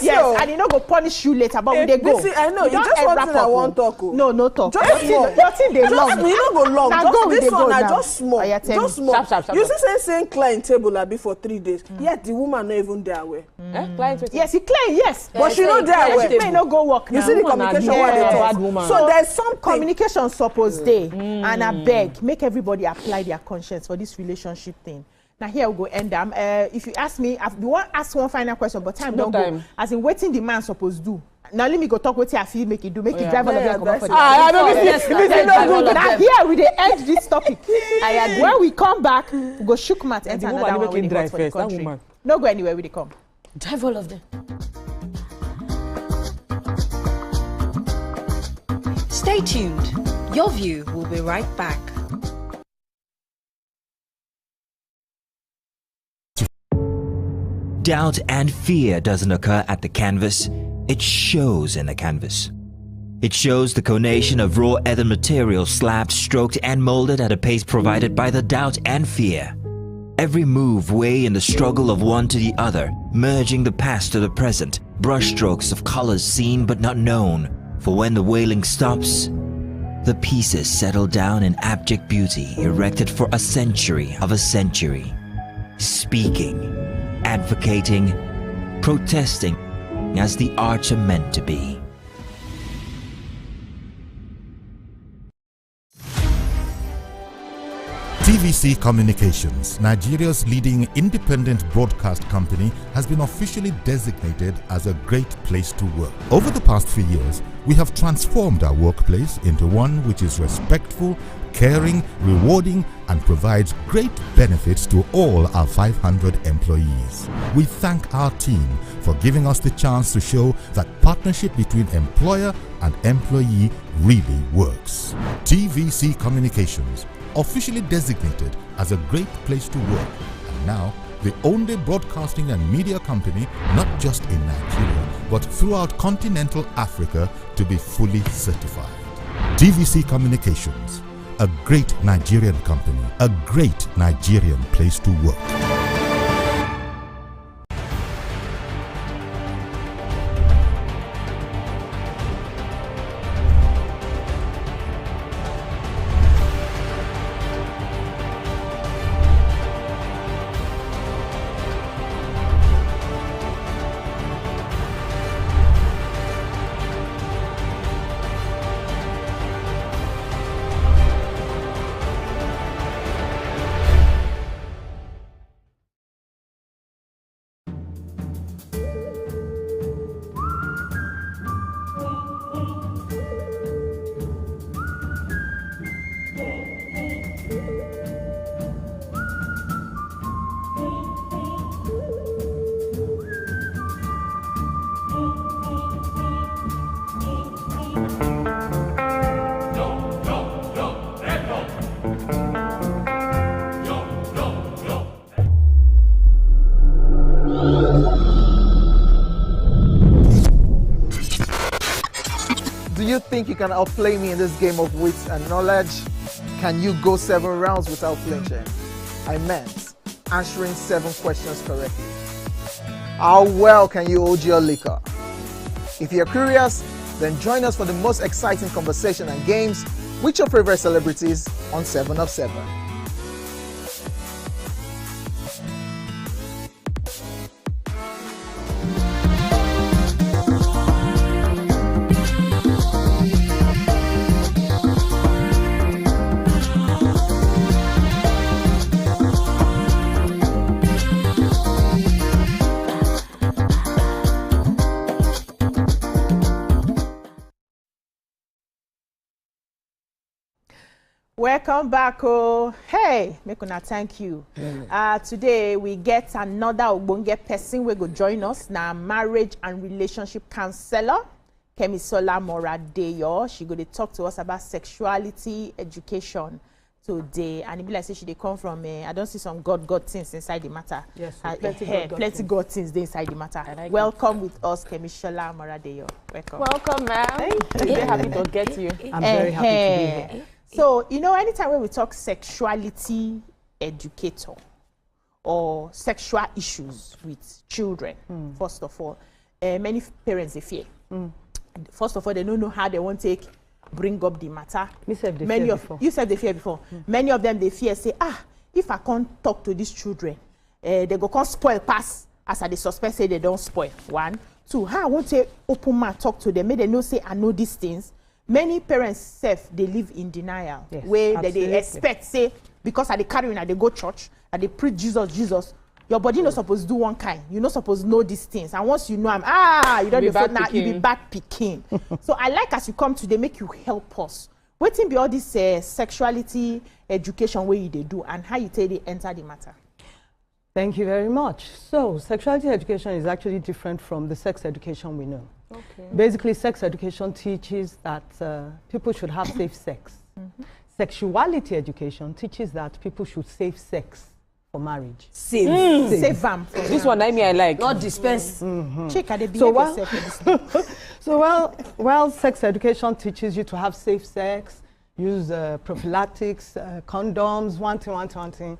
Yes, and he no go punish you later, but we dey go. I know you just want to one talk. No talk. Nothing they long. You don't go long. Now go with this the one go now. Just small. Just small. Sharp. You see saying client table like before 3 days. Yet the woman not even there away. Yes, he claim yes. But she not there away. She may not go work now. You see the communication what they talk. So there's some communication supposed day. And I beg, make everybody apply their conscience for this relationship thing. Now here we go end them. If you ask me, we want to ask one final question, but time don't go. As in waiting the man supposed to do. Now let me go talk what I feel make you do. Make you drive all of them come up for this. Now here we dey end this topic. When we come back, we go shook mat and the woman making drive first. That woman. No go anywhere we dey come. Drive all of them. Stay tuned. Your View will be right back. Doubt and fear doesn't occur at the canvas. It shows in the canvas. It shows the conation of raw earthen material slabbed, stroked, and molded at a pace provided by the doubt and fear. Every move way in the struggle of one to the other, merging the past to the present, brushstrokes of colors seen but not known. For when the wailing stops, the pieces settle down in abject beauty erected for a century of a century. Speaking, advocating, protesting, as the arts are meant to be. TVC Communications, Nigeria's leading independent broadcast company, has been officially designated as a great place to work. Over the past few years, we have transformed our workplace into one which is respectful, caring, rewarding, and provides great benefits to all our 500 employees. We thank our team for giving us the chance to show that partnership between employer and employee really works. TVC Communications, officially designated as a great place to work, and now the only broadcasting and media company, not just in Nigeria, but throughout continental Africa, to be fully certified. TVC Communications, a great Nigerian company, a great Nigerian place to work. you think you can outplay me in this game of wits and knowledge? Can you go 7 rounds without flinching? I meant answering 7 questions correctly. How well can you hold your liquor? If you're curious, then join us for the most exciting conversation and games with your favorite celebrities on 7 of 7. Welcome back. Oh, hey, make una thank you. Today we get another ogbonge person we go join us now. Marriage and relationship counselor, Kemisola Moradeyo. She go to talk to us about sexuality education today. And it be like say she dey come from. I don't see some God things inside the matter. Yes, plenty God things inside the matter. Like welcome with us, Kemisola Moradeyo. Welcome. Welcome, ma'am. Thank you. Very happy to get you. I'm very happy to be here. So, you know, anytime when we talk sexuality educator or sexual issues with children, first of all, many parents, they fear. First of all, they don't know how they want to bring up the matter. You said they fear before. Many of them, they fear, say, if I can't talk to these children, they go can't spoil pass as I suspect say they don't spoil. 1. 2, how I want to open my talk to them, make them know say I know these things. Many parents they live in denial, where they expect, say, because at the carrying, they go church, and they preach Jesus, your body not supposed to do one kind. You're not supposed to know these things. And once you know them, you don't know now, you be bad picking. So I like as you come today, make you help us. Waiting be all this sexuality education where you they do and how you take they enter the matter. Thank you very much. So sexuality education is actually different from the sex education we know. Okay. Basically, sex education teaches that people should have safe sex. Sexuality education teaches that people should save sex for marriage. Save. Save them. This one I like. Not dispense. Check at the while sex education teaches you to have safe sex, use prophylactics, condoms, one thing.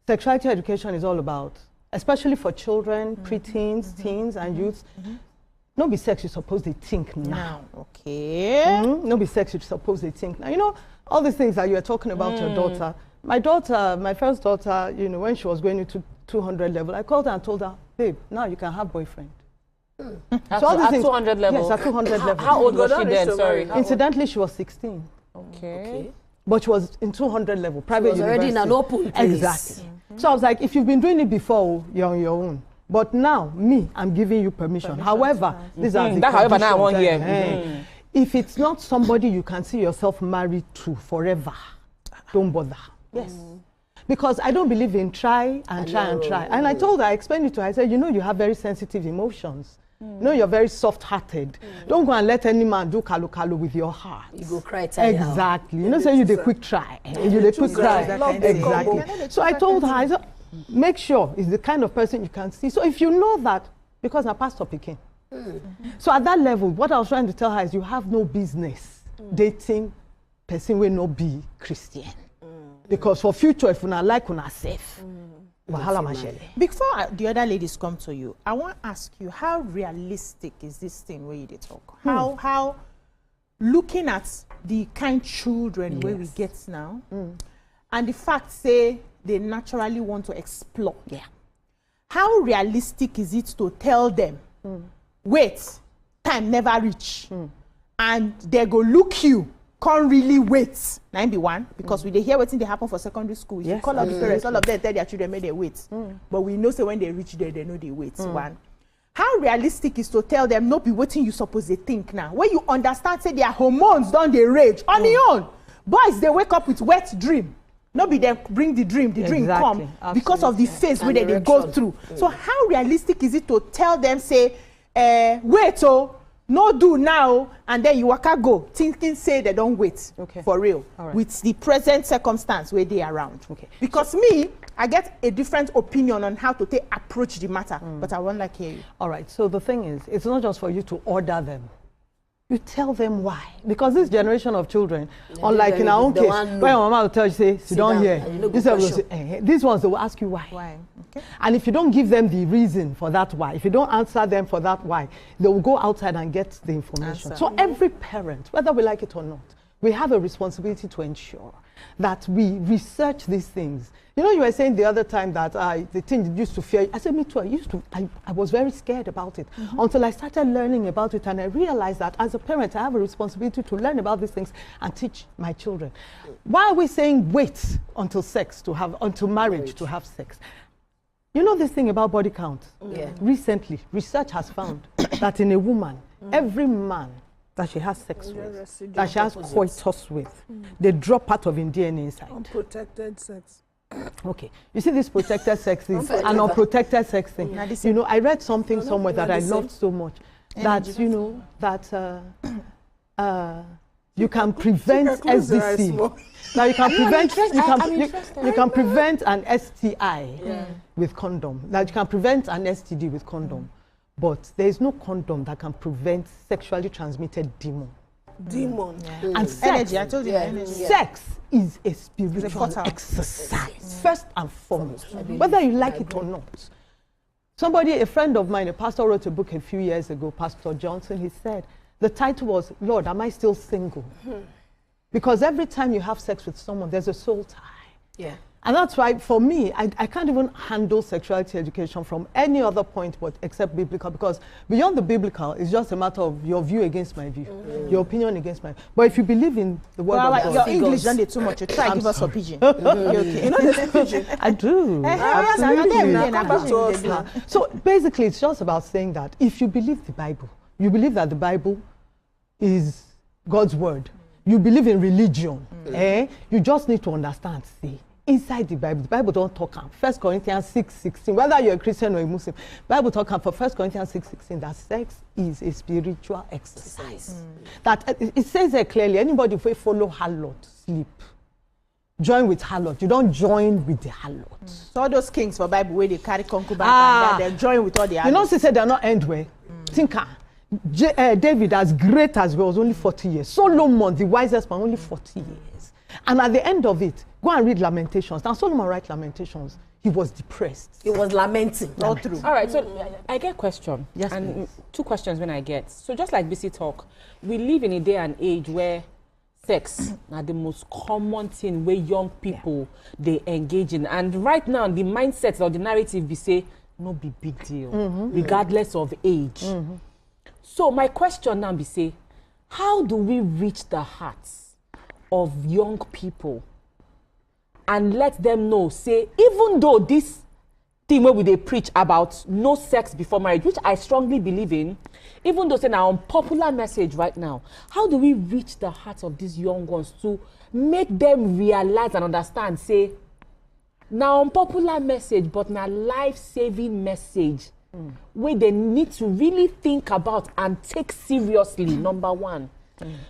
Sexuality education is all about, especially for children, preteens, teens, and youths. No be sex you're supposed to think now. Okay. No be sex you're supposed to think now. You know, all these things that you're talking about your daughter. My first daughter, you know, when she was going into 200 level, I called her and told her, babe, now you can have boyfriend. So at 200 level? Yes, at 200 level. How old was she then? Sorry. Incidentally, she was 16. Okay. But she was in 200 level, private university. Already in an open place. Exactly. So I was like, if you've been doing it before, you're on your own. But now, I'm giving you permission. However, these are the however now I want here. If it's not somebody you can see yourself married to forever, don't bother. Yes. Because I don't believe in try. And I told her, I explained it to her, I said, you know, you have very sensitive emotions. You know, you're very soft-hearted. Don't go and let any man do kalu with your heart. You go cry. Exactly. You know, say you the quick try. You the quick cry. Exactly. So I told her, I said, make sure it's the kind of person you can see. So if you know that, because our pastor picking. So at that level, what I was trying to tell her is you have no business dating person will not be Christian. Because for future, if you not like, you not safe. Before the other ladies come to you, I want to ask you, how realistic is this thing where you talk? How looking at the kind children where we get now, and the fact say they naturally want to explore. Yeah. How realistic is it to tell them, wait, time never reach, and they go look you, can't really wait. Now be one, because we they hear what thing they happen for secondary school. If you call up the parents, all of them tell their children may they wait. But we know say when they reach there, they know they wait. One. How realistic is to tell them not be waiting you suppose they think now. When you understand, say their hormones don't they rage on their own. Boys they wake up with wet dream. Not be them bring the dream come because of the phase where they go through. So how realistic is it to tell them say, wait, no do now, and then you waka go thinking say they don't wait for real with the present circumstance where they around. Because me, I get a different opinion on how to approach the matter, but I won't like hear you. All right, so the thing is, it's not just for you to order them. You tell them why. Because this generation of children, unlike in our own case, when mama will tell you, say, sit down here. These ones, they will ask you why. Why? Okay. And if you don't give them the reason for that why, if you don't answer them for that why, they will go outside and get the information. So every parent, whether we like it or not, we have a responsibility to ensure that we research these things. You know, you were saying the other time that the thing used to fear. I said, me too. I was very scared about it until I started learning about it, and I realized that as a parent, I have a responsibility to learn about these things and teach my children. Why are we saying wait until marriage to have sex? You know this thing about body count? Yeah. Recently, research has found that in a woman, every man that she has sex with, that she has coitus with, they drop part of her DNA inside. Unprotected sex. Okay, you see this protected sex thing and unprotected sex thing. You know, I read something somewhere that I loved so much, that, you know, that you can prevent SDC. Now you can prevent an STI with condom. Now you can prevent an STD with condom, but there is no condom that can prevent sexually transmitted demon. And sex, energy, I told you, sex is a spiritual exercise, first and foremost, whether you like it or not. A friend of mine, a pastor, wrote a book a few years ago, Pastor Johnson. He said, the title was, Lord, am I still single? Because every time you have sex with someone, there's a soul tie. Yeah. And that's why, for me, I can't even handle sexuality education from any other point except biblical, because beyond the biblical, it's just a matter of your view against my view, your opinion against my view. But if you believe in the word of God... Your English don't too much. You try to give us a pigeon. Okay. You know the pigeon? I do. Absolutely. So basically, it's just about saying that if you believe the Bible, you believe that the Bible is God's word, you believe in religion, you just need to understand, see, inside the Bible don't talk on 1 Corinthians 6:16, whether you're a Christian or a Muslim, Bible talk on for 1 Corinthians 6:16 that sex is a spiritual exercise. That it says there clearly, anybody who follow harlot, sleep, join with harlot, you don't join with the harlot. So all those kings for Bible where they carry concubines and then they join with all the others. You know, she said they're not end well. Thinker. David, as great as he was, only 40 years. Solomon, the wisest man, only 40 years. And at the end of it, go and read Lamentations. Now, Solomon writes Lamentations. He was depressed. He was lamenting. All through. All right, so I get a question. Yes, and please. 2 questions when I get. So just like BC talk, we live in a day and age where sex is the most common thing where young people, they engage in. And right now, the mindset or the narrative, we say, no be big deal, regardless of age. So my question now be say, how do we reach the hearts of young people and let them know, say, even though this thing where they preach about no sex before marriage, which I strongly believe in, even though it's an unpopular message right now, how do we reach the hearts of these young ones to make them realize and understand, say, now unpopular message, but now life-saving message, where they need to really think about and take seriously, number one.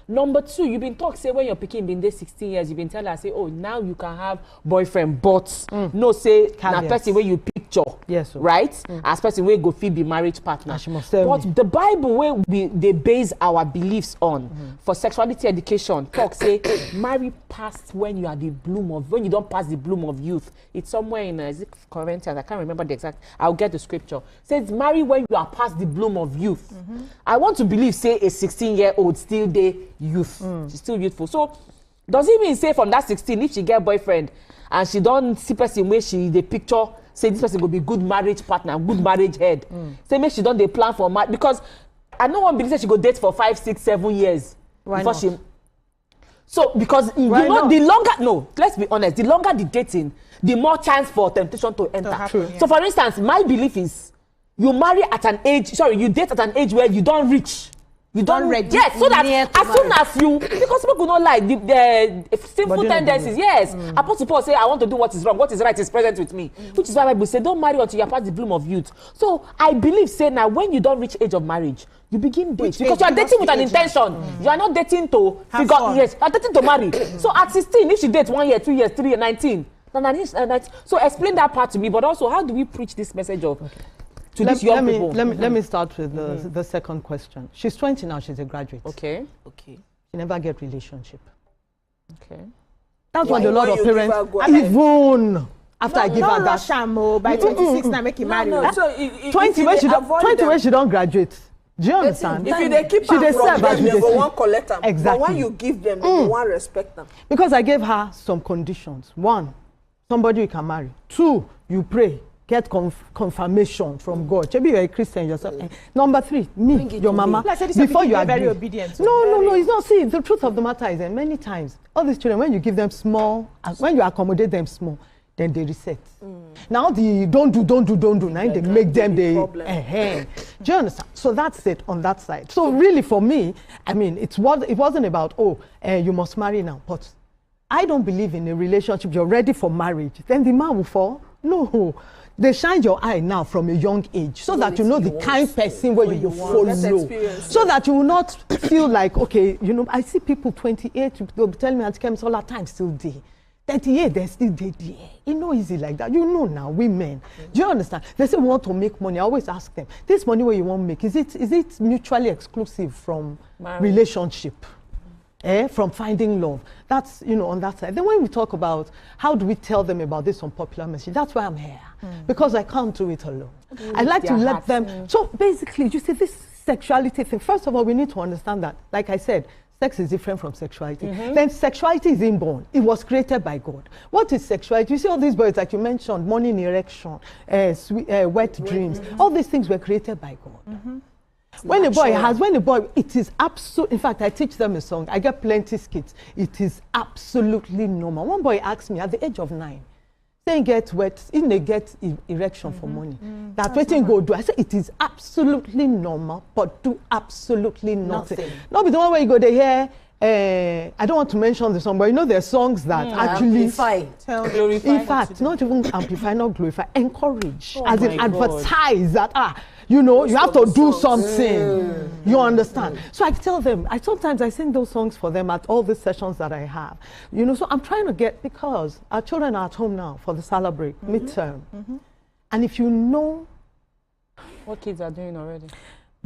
Number two, you've been talking, say, when your pikin been there 16 years, you've been telling her, say, oh, now you can have boyfriend, but no, say, na person where you picture, yes, sir. right? As person where go fit be marriage partner. But the Bible where they base our beliefs on for sexuality education, talk, say, marry past when you are the bloom of, when you don't pass the bloom of youth. It's somewhere in Corinthians, I can't remember the exact, I'll get the scripture. It says, marry when you are past the bloom of youth. I want to believe, say, a 16-year-old still youth, she's still youthful. So does it mean, say, from that 16, if she get boyfriend and she don't see person where she the picture, say this person will be good marriage partner, good marriage head, say make she don't they plan for marriage, because I know one believe that she go date for 5, 6, 7 years. Why before not? she. So because you know not? the longer, no, let's be honest, the longer the dating, the more chance for temptation to enter. So for instance, my belief is you marry at an age, you date at an age where you don't reach. You don't ready. Yes, so that as soon as you, because people don't like the sinful tendencies. Yes, Apostle Paul say, I want to do what is wrong, what is right is present with me. Which is why Bible say, don't marry until you are past the bloom of youth. So I believe, say, now when you don't reach age of marriage, you begin dating because you are dating with an intention. You are not dating to figure. Yes, you are dating to marry. So at 16, if she dates 1 year, 2 years, 3 years, 19. So explain that part to me. But also, how do we preach this message of to these young people? Let me start with the second question. She's 20 now. She's a graduate. Okay. She never get relationship. Okay. That's what a lot of parents, even after I give her that. By 26 now make him marry. So 20 when she don't graduate. Do you understand? If they keep her from them, they go one collect them. Exactly. But when you give them, they want respect them. Because I gave her some conditions. 1, somebody you can marry. 2, you pray, get confirmation from God. Maybe you're a Christian yourself. Number 3, me, your mama. Before you are very obedient. No, it's not. See, the truth of the matter is that many times, all these children, when you give them small, when you accommodate them small, then they reset. Now the don't do, now they make them the do you understand? So that's it on that side. So really for me, I mean, it wasn't about, you must marry now. But I don't believe in a relationship, you're ready for marriage, then the man will fall. No. They shine your eye now from a young age so that you know the kind person where you follow. So that you will not feel like, okay, you know, I see people 28, they'll be telling me at Kems all that time still there. 38, they're still there. It's not easy like that. You know now, women. Do you understand? They say we want to make money. I always ask them, this money where you want to make, is it mutually exclusive from relationship? From finding love? That's, you know, on that side. Then when we talk about how do we tell them about this unpopular message, that's why I'm here. Because I can't do it alone. I like to let them. So basically, you see, this sexuality thing, first of all, we need to understand that, like I said, sex is different from sexuality. Then sexuality is inborn. It was created by God. What is sexuality? You see all these boys, like you mentioned, morning erection, wet dreams. All these things were created by God. When a boy, it is absolute. In fact, I teach them a song. I get plenty skits. It is absolutely normal. One boy asked me at the age of 9, saying get wet, in they get erection for money. That's what you go do. I said it is absolutely normal, but do absolutely nothing. Not be the one where you go there here. I don't want to mention the song, but you know there are songs that actually glorify. In fact, not even amplify, not glorify, encourage, as in advertise that you know, you have to do something. You understand? So I tell them, sometimes I sing those songs for them at all the sessions that I have. You know, so I'm trying to get, because our children are at home now for the summer break, midterm. And if you know what kids are doing already,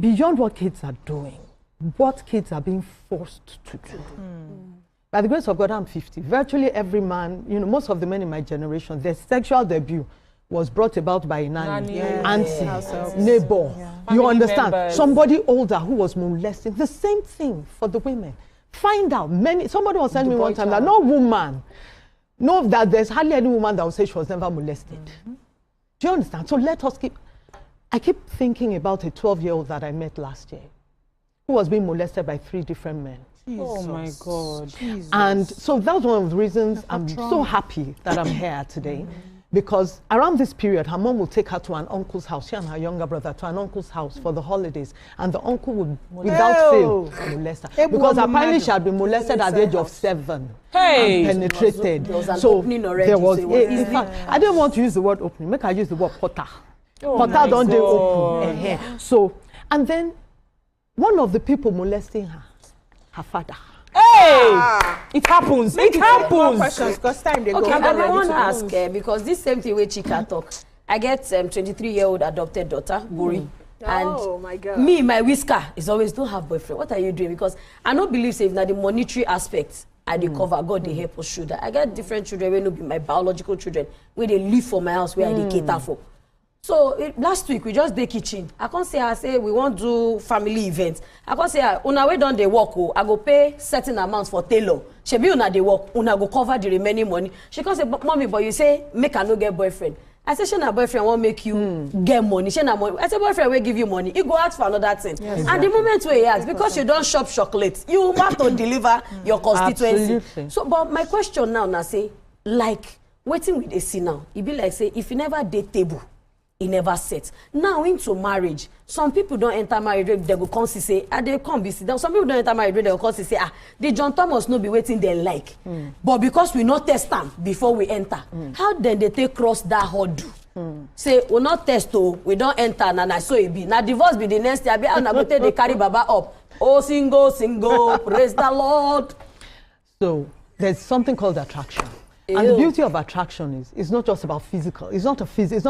beyond what kids are doing, what kids are being forced to do. By the grace of God, I'm 50. Virtually every man, you know, most of the men in my generation, their sexual debut was brought about by a nanny, auntie, neighbor. You understand? Members. Somebody older who was molesting. The same thing for the women. Find out. Somebody was telling me one time that no woman, that there's hardly any woman that will say she was never molested. Do you understand? So let us I keep thinking about a 12-year-old that I met last year who was being molested by 3 different men. Jesus. Oh my God. Jesus. And so that's one of the reasons I'm so happy that I'm here today. Because around this period, her mom will take her to an uncle's house, she and her younger brother, to an uncle's house for the holidays. And the uncle would, without fail, molest her. Because apparently she had been molested at the age of 7. And penetrated. There was an opening already. There was, in fact, I didn't want to use the word opening. Make I use the word potter. Potter don't they open. So, and then one of the people molesting her father. It happens. It happens. Questions, because time they go. Okay, I want to ask because this same thing where Chika talk. I get 23-year-old adopted daughter, Buri. And my God. Me, my whisker is always don't have boyfriend. What are you doing? Because I don't believe if now the monetary aspect I dey cover, God they help us should. I get different children where no be my biological children where they live for my house where I dey cater for. So last week we just dey kitchen. I can't say we want to do family events. I can't say una we done dey work. I go pay certain amounts for tailor. She be una dey work. Una go cover the remaining money. She can't say, mommy, but you say make I no get boyfriend. I say, she na boyfriend won't make you get money. She na money. I say, boyfriend will give you money. You go ask for another thing. Yes, exactly. And the moment where you ask, because you don't shop chocolate, you have to deliver your constituency. Absolutely. So, but my question now, say, like, waiting with a see now, it be like say, if you never date table, it never sets. Now into marriage, some people don't enter marriage, they go come say, they come be sit down. Some people don't enter marriage, they go come say, the John Thomas no be waiting they like. But because we not test them before we enter, how then they take cross that hurdle? Say, we not test, we don't enter, and I saw it be. Now divorce be the next year, and I go take the carry Baba up. Oh, single, praise the Lord. So there's something called attraction. And the beauty of attraction is, it's not just about physical. It's not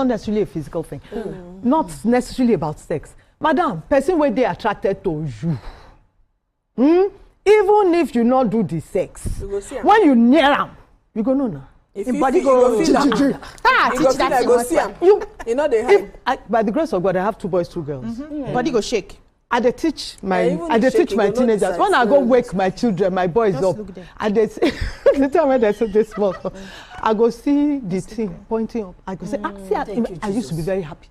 necessarily a physical thing. Not necessarily about sex. Madam, person where they attracted to you. Even if you not do the sex, when you near them, you go no no. If the body go feel you know they have. By the grace of God, I have 2 boys, 2 girls. Body go shake. I dey teach my teenagers. When I go wake my children, my boys up, and they say, the time when they say this small, I go see the thing pointing up. I go say, I used to be very happy.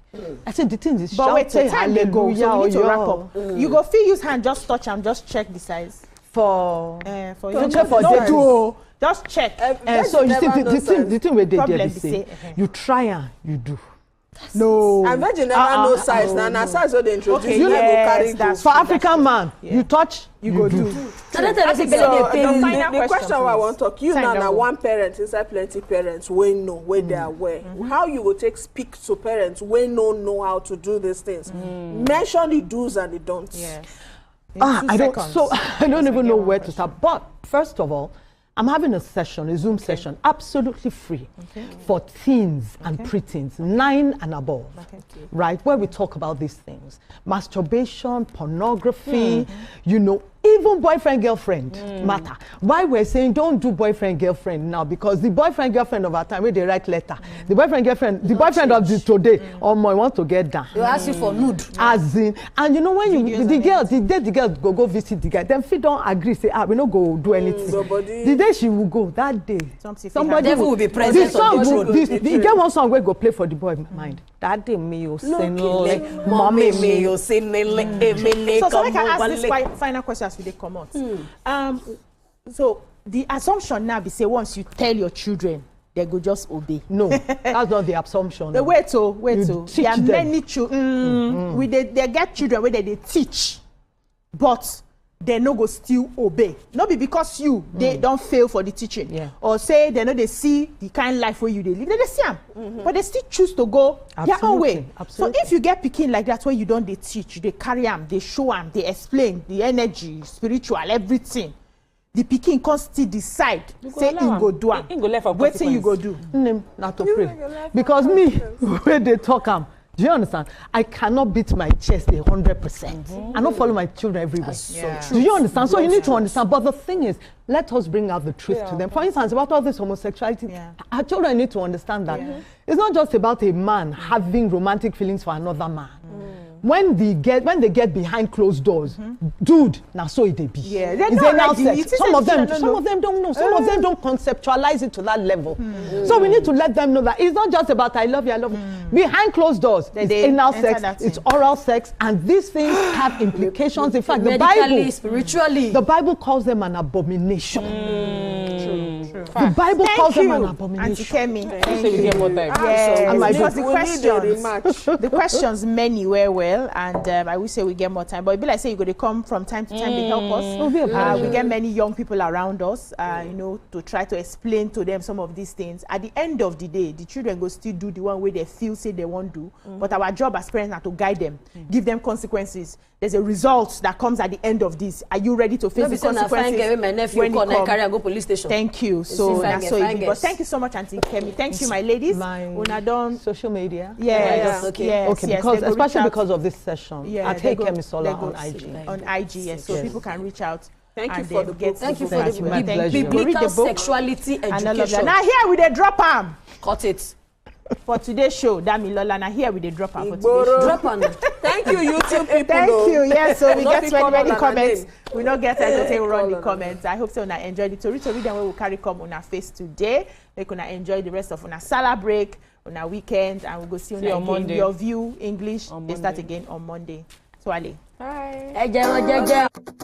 I said the thing is but wait, shouting hallelujah, so we need to wrap up. You go feel use hand, just touch and just check the size. For you check for the two. Just check. So you see the thing where they say, you try and you do. No. I bet you never know size. Now size what they introduce. Okay, you yes, carry for African man, you touch, you go do. So the question I want to talk, you now one parent inside plenty parents we know where they are aware. How you will take speak to parents we know how to do these things. Mention the do's and the don'ts. Yes. I don't even know where to start. But first of all, I'm having a Zoom session, absolutely free for teens and preteens, 9 and above, right? Where we talk about these things. Masturbation, pornography, you know, even boyfriend, girlfriend matter. Why we're saying don't do boyfriend, girlfriend now, because the boyfriend, girlfriend of our time, where they write letter, the boyfriend, girlfriend, the boyfriend of the today, I want to get down. They ask you for nude. As in, and you know when the girl go visit the guy, then if don't agree, say, we not go do anything. The day she will go, that day, somebody will be present on the road. The girl one song will go play for the boy mind. That day me you sing like mommy me you sing like so I can ask this final question as we dey come out. So the assumption now be say once you tell your children, they go just obey. No, that's not the assumption. The wait. There are many children. They get children where they teach, but they no go still obey. Not be because they don't fail for the teaching, or say they know they see the kind of life where you they live. They see them, but they still choose to go their own way. So if you get picking like that, where you don't they teach, they carry them, they show them, they explain the energy, spiritual, everything. The picking can still decide. Say you go do am. Wait till you go do. Not to pray, because me where they talk do you understand? I cannot beat my chest 100%. I don't follow my children everywhere. Do you understand? So you need to understand. But the thing is, let us bring out the truth to them. For instance, about all this homosexuality, our children need to understand that it's not just about a man having romantic feelings for another man. When they get behind closed doors, dude, now so it be. Yeah, some of them don't know. Some of them don't conceptualize it to that level. So we need to let them know that it's not just about I love you. Behind closed doors, it's anal sex, it's oral sex, and these things have implications. In fact, the Bible, spiritually, the Bible calls them an abomination. True. The Bible calls them an abomination. Auntie Kemi, because the questions many well. And I will say we get more time, but it be like say you go to come from time to time to help us. We get many young people around us, you know, to try to explain to them some of these things. At the end of the day, the children go still do the one way they feel say they want to do. But our job as parents are to guide them, give them consequences. There's a result that comes at the end of this. Are you ready to face the consequences? My nephew when you carry and go police station. Thank you. So that's so easy. But thank you so much, Auntie Kemi. Thank you, my ladies. Una done social media. Yes. Because especially because of this session. I take Kemi Sola on IG. On IG, yes. So people can reach out. Thank you for the book. Thank you for the biblical sexuality education. Now here we dey drop am. Cut it. For today's show, Damilola, now here we dey drop am for today's show. Drop am. Thank you, YouTube people. Thank you. Yes, so we get many comments. We don't get time to say we run the comments. I hope so una enjoy the tori them we will carry come on our face today. Make una enjoy the rest of una Salah break, on our weekend, and we go see you on Monday. Your view English. They start again on Monday. So Ale. Bye.